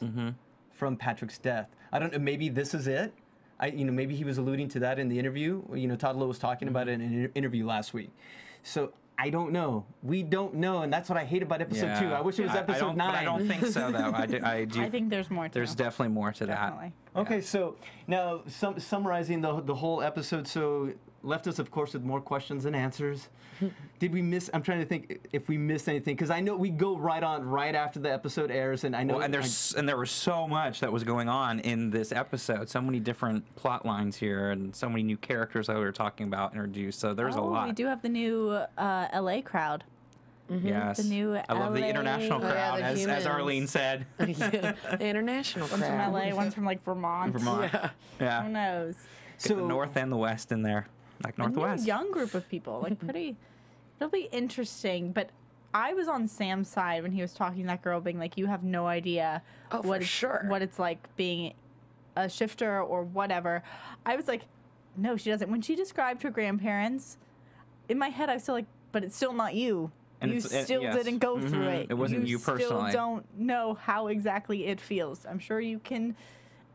Speaker 6: from Patrick's death. I don't know, maybe this is it. Maybe he was alluding to that in the interview. Todd Lowe was talking about it in an interview last week. So I don't know. We don't know, and that's what I hate about episode 2. I wish it was episode 9.
Speaker 8: But I don't think so, though. I do.
Speaker 7: I think there's more to
Speaker 8: There's definitely more to
Speaker 7: Definitely.
Speaker 8: that.
Speaker 6: Okay, so now summarizing the whole episode, so left us, of course, with more questions than answers. Did we miss? I'm trying to think if we missed anything, because I know we go right after the episode airs, and I know.
Speaker 8: Well, and there was so much that was going on in this episode. So many different plot lines here, and so many new characters that we were talking about introduced. So there's a lot.
Speaker 7: We do have the new LA crowd.
Speaker 8: Yes.
Speaker 7: The new
Speaker 8: I love the international crowd, as Arlene said.
Speaker 9: The international crowd.
Speaker 7: One's from LA, one's from like Vermont.
Speaker 8: Yeah.
Speaker 7: Who knows?
Speaker 8: So the North and the West in there. Like Northwest.
Speaker 7: A young group of people, like pretty. It'll be interesting, but I was on Sam's side when he was talking to that girl, being like, "You have no idea what it's like being a shifter or whatever." I was like, "No, she doesn't." When she described her grandparents, in my head, I was still like, "But it's still not you. And you still didn't go through it.
Speaker 8: It wasn't you personally.
Speaker 7: You still don't know how exactly it feels. I'm sure you can."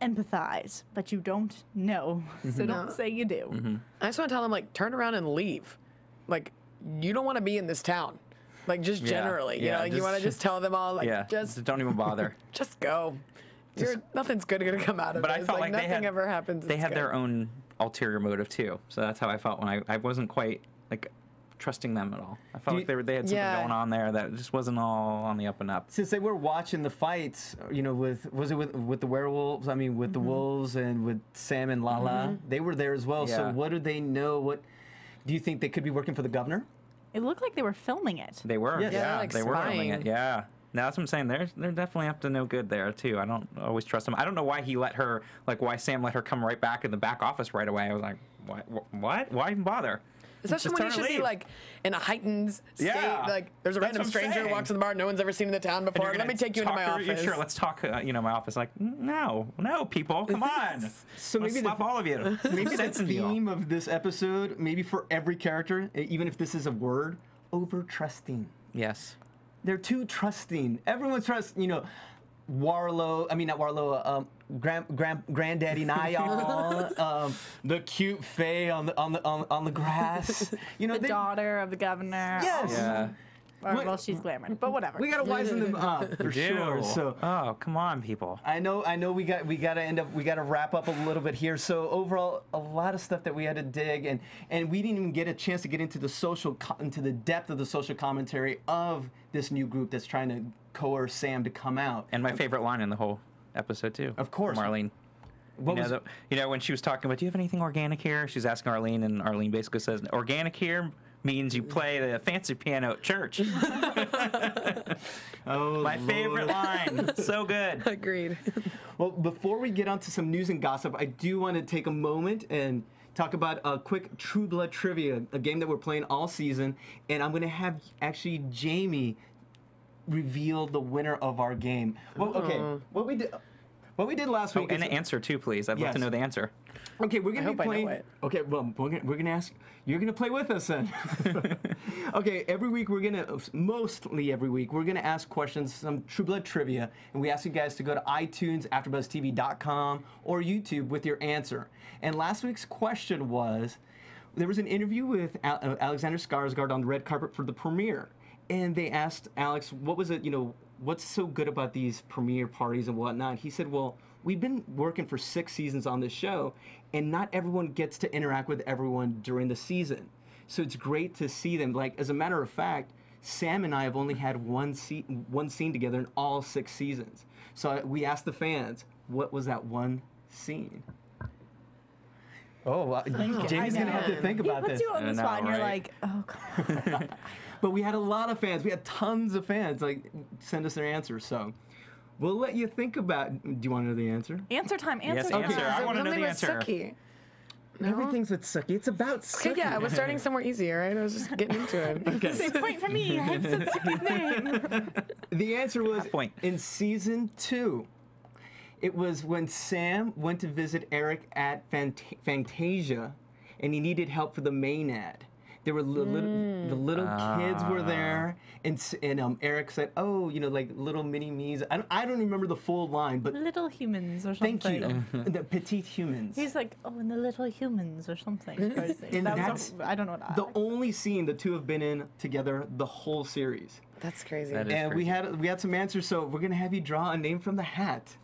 Speaker 7: Empathize, but you don't know, so don't say you do.
Speaker 9: I just want to tell them, like, turn around and leave. Like, you don't want to be in this town. Like just
Speaker 8: Yeah.
Speaker 9: generally, you
Speaker 8: Yeah,
Speaker 9: know, like you want to just tell them all, like
Speaker 8: Yeah,
Speaker 9: just
Speaker 8: don't even bother.
Speaker 9: just go. Nothing's good gonna come out of
Speaker 8: But
Speaker 9: it.
Speaker 8: I
Speaker 9: It's
Speaker 8: felt like they
Speaker 9: nothing
Speaker 8: had
Speaker 9: ever happens.
Speaker 8: They
Speaker 9: it's
Speaker 8: had
Speaker 9: good.
Speaker 8: their own ulterior motive too. So that's how I felt when I wasn't quite like trusting them at all. I felt like they had something
Speaker 9: Yeah.
Speaker 8: going on there that just wasn't all on the up and up.
Speaker 6: Since they were watching the fights, you know, with the werewolves? I mean, with the wolves and with Sam and Lala, they were there as well. So
Speaker 8: Yeah.
Speaker 6: what do they know? What do you think they could be working for the governor?
Speaker 7: It looked like they were filming it.
Speaker 8: They were,
Speaker 6: Yes.
Speaker 9: Yeah,
Speaker 8: yeah,
Speaker 9: like
Speaker 8: they were filming
Speaker 9: spying.
Speaker 8: it, yeah. Now that's what I'm saying. They're definitely up to no good there too. I don't always trust them. I don't know why he let her, like why Sam let her come right back in the back office right away. I was like, what? Why even bother?
Speaker 9: Especially
Speaker 8: Just
Speaker 9: when you
Speaker 8: tell her
Speaker 9: should
Speaker 8: to
Speaker 9: be
Speaker 8: leave.
Speaker 9: like in a heightened state.
Speaker 8: Yeah.
Speaker 9: Like there's a
Speaker 8: That's
Speaker 9: random
Speaker 8: what I'm
Speaker 9: stranger who
Speaker 8: saying.
Speaker 9: walks in the bar no one's ever seen in the town
Speaker 8: And
Speaker 9: before.
Speaker 8: you're
Speaker 9: Let me
Speaker 8: gonna
Speaker 9: take you into my
Speaker 8: talk her-
Speaker 9: office.
Speaker 8: Sure, let's talk. My office. Like, no, people, come on.
Speaker 6: So
Speaker 8: Let's
Speaker 6: maybe
Speaker 8: slap all of you.
Speaker 6: Maybe the
Speaker 8: Sense in you all.
Speaker 6: theme of this episode, maybe for every character, even if this is a word, over trusting.
Speaker 8: Yes.
Speaker 6: They're too trusting. Everyone trusts, you know, Warlow. I mean, not Warlow. Granddaddy Niall. The cute Faye on the grass. You know,
Speaker 7: The daughter of the governor.
Speaker 6: Yes.
Speaker 8: Yeah.
Speaker 7: Or,
Speaker 6: What-
Speaker 7: well, she's glamour, but whatever.
Speaker 6: We gotta wisen them up for sure.
Speaker 8: Ew.
Speaker 6: So
Speaker 8: Oh, come on, people.
Speaker 6: I know we gotta wrap up a little bit here. So overall, a lot of stuff that we had to dig, and we didn't even get a chance to get into into the depth of the social commentary of this new group that's trying to coerce Sam to come out.
Speaker 8: And my favorite line in the whole episode too.
Speaker 6: Of course.
Speaker 8: Marlene.
Speaker 6: What was-
Speaker 8: You know, when she was talking about, do you have anything organic here? She's asking Arlene, and Arlene basically says, organic here means you play the fancy piano at church.
Speaker 6: Oh,
Speaker 8: My favorite line. So good.
Speaker 9: Agreed.
Speaker 6: Well, before we get onto some news and gossip, I do want to take a moment and talk about a quick True Blood trivia, a game that we're playing all season, and I'm going to have actually Jamie reveal the winner of our game. Well, okay, what we did last
Speaker 8: Oh,
Speaker 6: week.
Speaker 8: and
Speaker 6: is-
Speaker 8: an answer too, please. I'd love to
Speaker 6: Yes.
Speaker 8: know the answer.
Speaker 6: Okay, we're gonna
Speaker 9: I
Speaker 6: be
Speaker 9: hope I know
Speaker 6: playing.
Speaker 9: it.
Speaker 6: Okay, well, we're gonna ask. You're gonna play with us then. Okay, every week mostly every week we're gonna ask questions, some True Blood trivia, and we ask you guys to go to iTunes, AfterBuzzTV.com, or YouTube with your answer. And last week's question was, there was an interview with Alexander Skarsgård on the red carpet for the premiere, and they asked Alex, what was it? You know, what's so good about these premiere parties and whatnot? He said, well, we've been working for 6 seasons on this show, and not everyone gets to interact with everyone during the season. So it's great to see them. Like, as a matter of fact, Sam and I have only had one scene together in all 6 seasons. So we asked the fans, what was that one scene? Oh, wow. Jamie's going to have to think
Speaker 7: He
Speaker 6: about
Speaker 7: puts
Speaker 6: this.
Speaker 7: you on the
Speaker 8: I know,
Speaker 7: spot, and you're
Speaker 8: right?
Speaker 7: like, oh, come on.
Speaker 6: But we had a lot of fans. We had tons of fans like send us their answers. So we'll let you think about. Do you want to know the answer?
Speaker 7: Answer time. Answer
Speaker 8: Yes,
Speaker 7: time.
Speaker 8: answer. I want to know
Speaker 9: Something
Speaker 8: the
Speaker 9: with
Speaker 8: answer.
Speaker 9: Sookie.
Speaker 6: Everything's with Sookie. It's about Sookie.
Speaker 9: Okay, yeah, I was starting somewhere easy, right? I was just getting into it.
Speaker 7: Say point for me. I said Sookie's name.
Speaker 6: The answer was
Speaker 8: Half point.
Speaker 6: in season 2. It was when Sam went to visit Eric at Fantasia, and he needed help for the Maynard. There were the little kids were there, and Eric said, "Oh, you know, like little mini me's." I don't remember the full line, but
Speaker 7: Little humans or something.
Speaker 6: thank you, the petite humans.
Speaker 7: He's like, oh, and the little humans or something. Crazy.
Speaker 6: And
Speaker 7: That
Speaker 6: that's
Speaker 7: was I don't know what
Speaker 6: the only scene the two have been in together the whole series.
Speaker 9: That's crazy.
Speaker 8: That is
Speaker 6: And
Speaker 8: crazy.
Speaker 6: we had some answers, so we're gonna have you draw a name from the hat.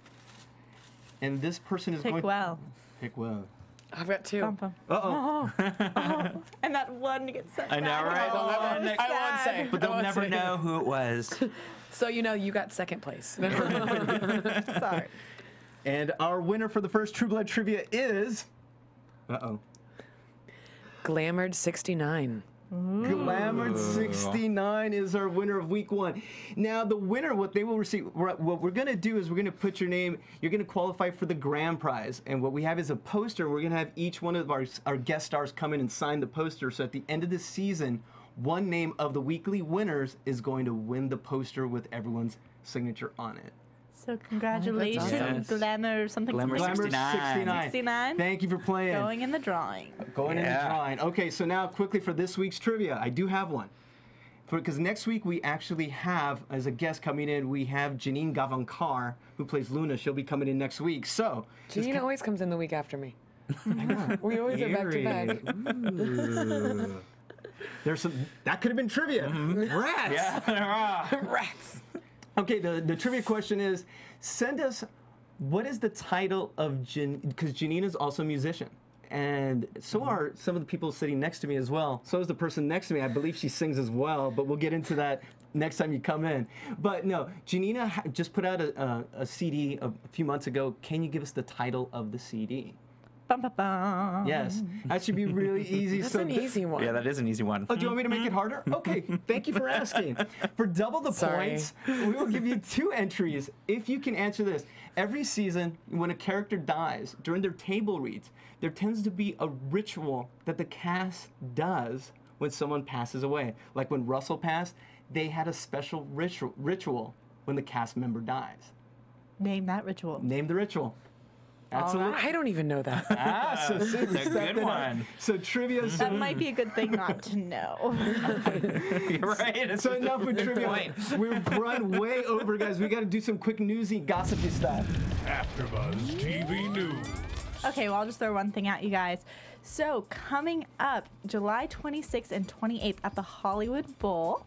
Speaker 6: And this person is
Speaker 7: Pick
Speaker 6: going
Speaker 7: well.
Speaker 6: pick well.
Speaker 9: I've got 2.
Speaker 7: Bum, bum.
Speaker 6: Uh-oh.
Speaker 7: Oh, and that one gets sent
Speaker 8: I know,
Speaker 7: back.
Speaker 8: right?
Speaker 7: Oh,
Speaker 9: I won't
Speaker 7: sad.
Speaker 9: say.
Speaker 8: But they'll
Speaker 9: I won't
Speaker 8: never
Speaker 9: say.
Speaker 8: know who it was.
Speaker 9: So you know you got second place.
Speaker 7: Sorry.
Speaker 6: And our winner for the first True Blood trivia is
Speaker 9: Glamored 69.
Speaker 6: Glamored 69 is our winner of week 1. Now the winner, what they will receive, what we're gonna do is we're gonna put your name. You're gonna qualify for the grand prize, and what we have is a poster. We're gonna have each one of our guest stars come in and sign the poster. So at the end of the season, one name of the weekly winners is going to win the poster with everyone's signature on it.
Speaker 7: So congratulations,
Speaker 8: awesome.
Speaker 7: Glamour something.
Speaker 8: Glamour
Speaker 7: something.
Speaker 6: Glamour
Speaker 8: 69.
Speaker 7: 69.
Speaker 6: Thank you for playing.
Speaker 7: Going in the drawing.
Speaker 6: Going in the
Speaker 8: Yeah.
Speaker 6: drawing. Okay, so now quickly for this week's trivia, I do have one. Because next week we actually have, as a guest coming in, we have Janine Gavankar, who plays Luna. She'll be coming in next week. So,
Speaker 9: Janine always comes in the week after me. We always are back to back.
Speaker 6: Ooh. That could have been trivia. Rats.
Speaker 8: Yeah.
Speaker 9: Rats.
Speaker 6: Okay, the trivia question is, send us, what is the title of because Janina's also a musician. And so are some of the people sitting next to me as well. So is the person next to me. I believe she sings as well, but we'll get into that next time you come in. But no, Janina just put out a CD a few months ago. Can you give us the title of the CD?
Speaker 7: Bum, bum, bum.
Speaker 6: Yes, that should be really easy.
Speaker 9: That's an easy one.
Speaker 8: Yeah, that is an easy one.
Speaker 6: Oh, do you want me to make it harder? Okay, thank you for asking. For double the points, we will give you 2 entries if you can answer this. Every season, when a character dies, during their table reads, there tends to be a ritual that the cast does when someone passes away. Like when Russell passed, they had a special ritual when the cast member dies.
Speaker 7: Name that ritual.
Speaker 6: Name the ritual. Absolutely.
Speaker 9: I don't even know that.
Speaker 6: So
Speaker 8: That's a good one.
Speaker 6: So trivia.
Speaker 7: That might be a good thing not to know.
Speaker 8: You're right.
Speaker 6: So enough with trivia. We've run way over, guys. We got to do some quick newsy, gossipy stuff.
Speaker 3: AfterBuzz TV News.
Speaker 7: Okay, well, I'll just throw one thing at you guys. So, coming up July 26th and 28th at the Hollywood Bowl,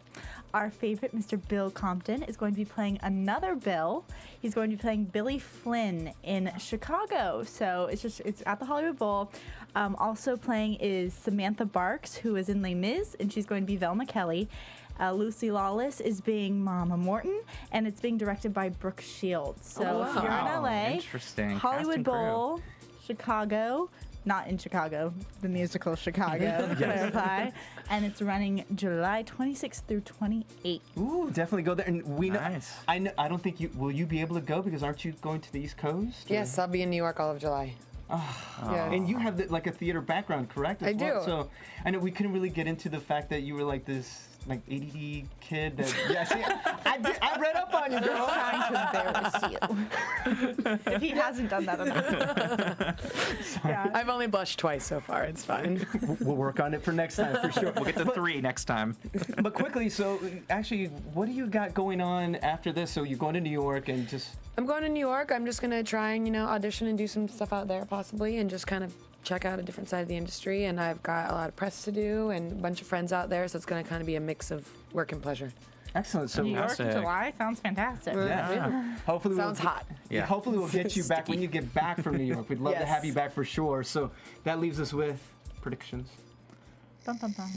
Speaker 7: our favorite Mr. Bill Compton is going to be playing another Bill. He's going to be playing Billy Flynn in Chicago. So, it's at the Hollywood Bowl. Also playing is Samantha Barks, who is in Les Mis, and she's going to be Velma Kelly. Lucy Lawless is being Mama Morton, and it's being directed by Brooke Shields. So if you're in LA,
Speaker 8: Interesting.
Speaker 7: Hollywood Bowl, Chicago, not in Chicago, the musical Chicago, to clarify, and it's running July 26th through 28th.
Speaker 6: Ooh, definitely go there. And we know.
Speaker 8: Nice.
Speaker 6: I don't think you will. You be able to go because aren't you going to the East Coast? or-
Speaker 9: Yes, I'll be in New York all of July. Yeah.
Speaker 6: And you have like a theater background, correct?
Speaker 9: I do.
Speaker 6: So I know we couldn't really get into the fact that you were like this ADD kid. That yeah, see, I read up on you, girl.
Speaker 7: Trying to embarrass you. If he hasn't done that enough. Yeah.
Speaker 9: I've only blushed twice so far. It's fine.
Speaker 6: We'll work on it for next time for sure.
Speaker 8: We'll get to 3 next time.
Speaker 6: But quickly, so actually, what do you got going on after this? So you're going to New York and just.
Speaker 9: I'm going to New York. I'm just gonna try and audition and do some stuff out there possibly, and just kind of check out a different side of the industry. And I've got a lot of press to do and a bunch of friends out there, so it's gonna kind of be a mix of work and pleasure.
Speaker 6: Excellent. So
Speaker 7: New York in
Speaker 8: Fantastic.
Speaker 7: July sounds fantastic.
Speaker 6: yeah. Hopefully
Speaker 9: Sounds
Speaker 6: we'll
Speaker 9: hot.
Speaker 8: Yeah.
Speaker 6: Hopefully we'll get you back when you get back from New York. We'd love to
Speaker 9: Yes.
Speaker 6: have you back for sure. So that leaves us with predictions.
Speaker 7: Dun, dun, dun.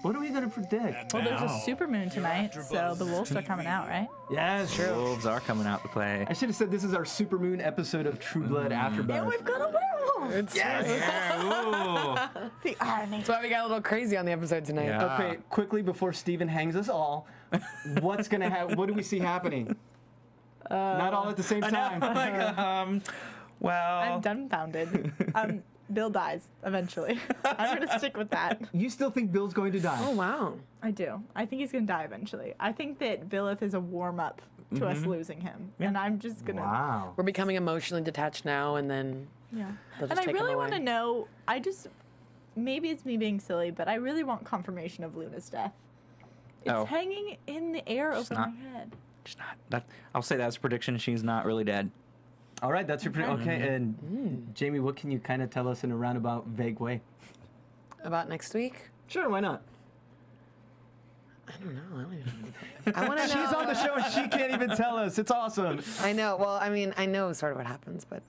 Speaker 6: What are we gonna predict?
Speaker 7: Well, there's a supermoon tonight, so the wolves are coming out, right?
Speaker 6: Yes,
Speaker 8: The Wolves are coming out to play.
Speaker 6: I should have said this is our supermoon episode of True Blood AfterBuzz.
Speaker 7: We've got a werewolf.
Speaker 8: Yeah, ooh.
Speaker 7: The irony.
Speaker 9: That's why we got a little crazy on the episode tonight.
Speaker 8: Yeah.
Speaker 6: Okay, quickly before Steven hangs us all, what's gonna happen? What do we see happening? Not all at the same time.
Speaker 8: Well,
Speaker 7: I'm dumbfounded. Bill dies eventually. I'm gonna stick with that.
Speaker 6: You still think Bill's going to die?
Speaker 9: Oh wow.
Speaker 7: I do. I think he's gonna die eventually. I think that Billith is a warm up to us losing him, and I'm just gonna.
Speaker 6: Wow.
Speaker 9: We're becoming emotionally detached now, and then
Speaker 7: Yeah.
Speaker 9: they'll
Speaker 7: And
Speaker 9: just
Speaker 7: I
Speaker 9: take him
Speaker 7: really
Speaker 9: away.
Speaker 7: want to know. Maybe it's me being silly, but I really want confirmation of Luna's death. It's
Speaker 8: Oh.
Speaker 7: hanging in the air over
Speaker 8: not.
Speaker 7: my head.
Speaker 8: she's not. I'll say that's a prediction. She's not really dead.
Speaker 6: All right, that's your okay. And Jamie, what can you kind of tell us in a roundabout, vague way?
Speaker 9: About next week?
Speaker 6: Sure, why not?
Speaker 9: I don't know. I want to know.
Speaker 6: She's on the show and she can't even tell us. It's awesome.
Speaker 9: I know. Well, I mean, I know sort of what happens, but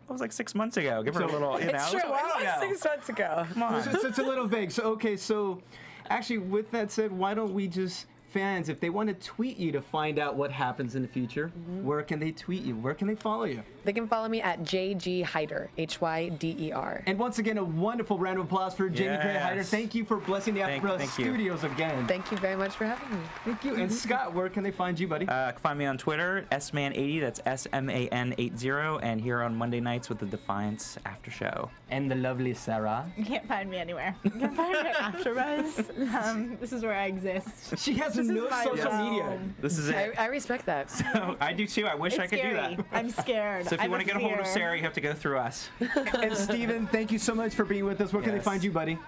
Speaker 8: That was like 6 months ago. Give her a little. You know,
Speaker 9: it's true.
Speaker 8: It was a while
Speaker 9: It
Speaker 8: ago.
Speaker 9: was 6 months ago.
Speaker 8: Come on.
Speaker 6: It's a little vague. So actually, with that said, why don't we just fans, if they want to tweet you to find out what happens in the future, where can they tweet you? Where can they follow you?
Speaker 9: They can follow me at JG Hyder, Hyder.
Speaker 6: And once again, a wonderful round of applause for Jamie Gray Hyder.
Speaker 8: Yes.
Speaker 6: Thank you for blessing the AfterBuzz
Speaker 8: thank you.
Speaker 6: studios again.
Speaker 9: Thank you very much for having me.
Speaker 6: Thank you. And Scott, where can they find you, buddy?
Speaker 8: Find me on Twitter, sman80. That's SMAN80, and here on Monday nights with the Defiance After Show.
Speaker 6: And the lovely Sara.
Speaker 7: You can't find me anywhere. You can find me at AfterBuzz. This is where I exist.
Speaker 6: She has
Speaker 7: This is
Speaker 6: no
Speaker 7: my
Speaker 6: social
Speaker 7: realm.
Speaker 6: media.
Speaker 8: This is it.
Speaker 9: I respect that.
Speaker 8: So, I do too. I wish
Speaker 7: It's
Speaker 8: I could
Speaker 7: scary.
Speaker 8: do that.
Speaker 7: I'm scared.
Speaker 8: So if
Speaker 7: I
Speaker 8: you want to
Speaker 7: have
Speaker 8: get a hold of
Speaker 7: fear.
Speaker 8: Sarah, you have to go through us.
Speaker 6: And Steven, thank you so much for being with us. Where can they
Speaker 8: Yes.
Speaker 6: find you, buddy?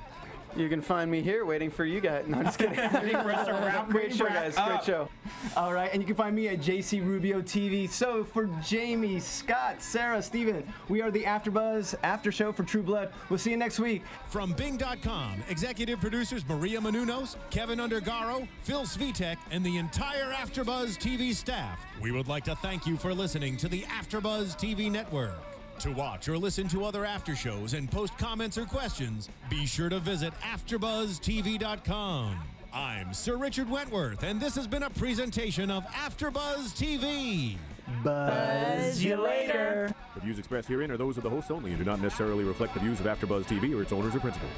Speaker 10: You can find me here waiting for you guys. No, I'm just kidding. Great show, guys. Great show.
Speaker 6: All right, and you can find me at JC Rubio TV. So for Jamie, Scott, Sara, Steven, we are the AfterBuzz After Show for True Blood. We'll see you next week.
Speaker 5: From Bing.com, executive producers Maria Menounos, Kevin Undergaro, Phil Svitek, and the entire AfterBuzz TV staff, we would like to thank you for listening to the AfterBuzz TV network. To watch or listen to other after shows and post comments or questions, be sure to visit AfterBuzzTV.com. I'm Sir Richard Wentworth, and this has been a presentation of AfterBuzz TV.
Speaker 6: Buzz you later.
Speaker 3: The views expressed herein are those of the hosts only and do not necessarily reflect the views of AfterBuzz TV or its owners or principals.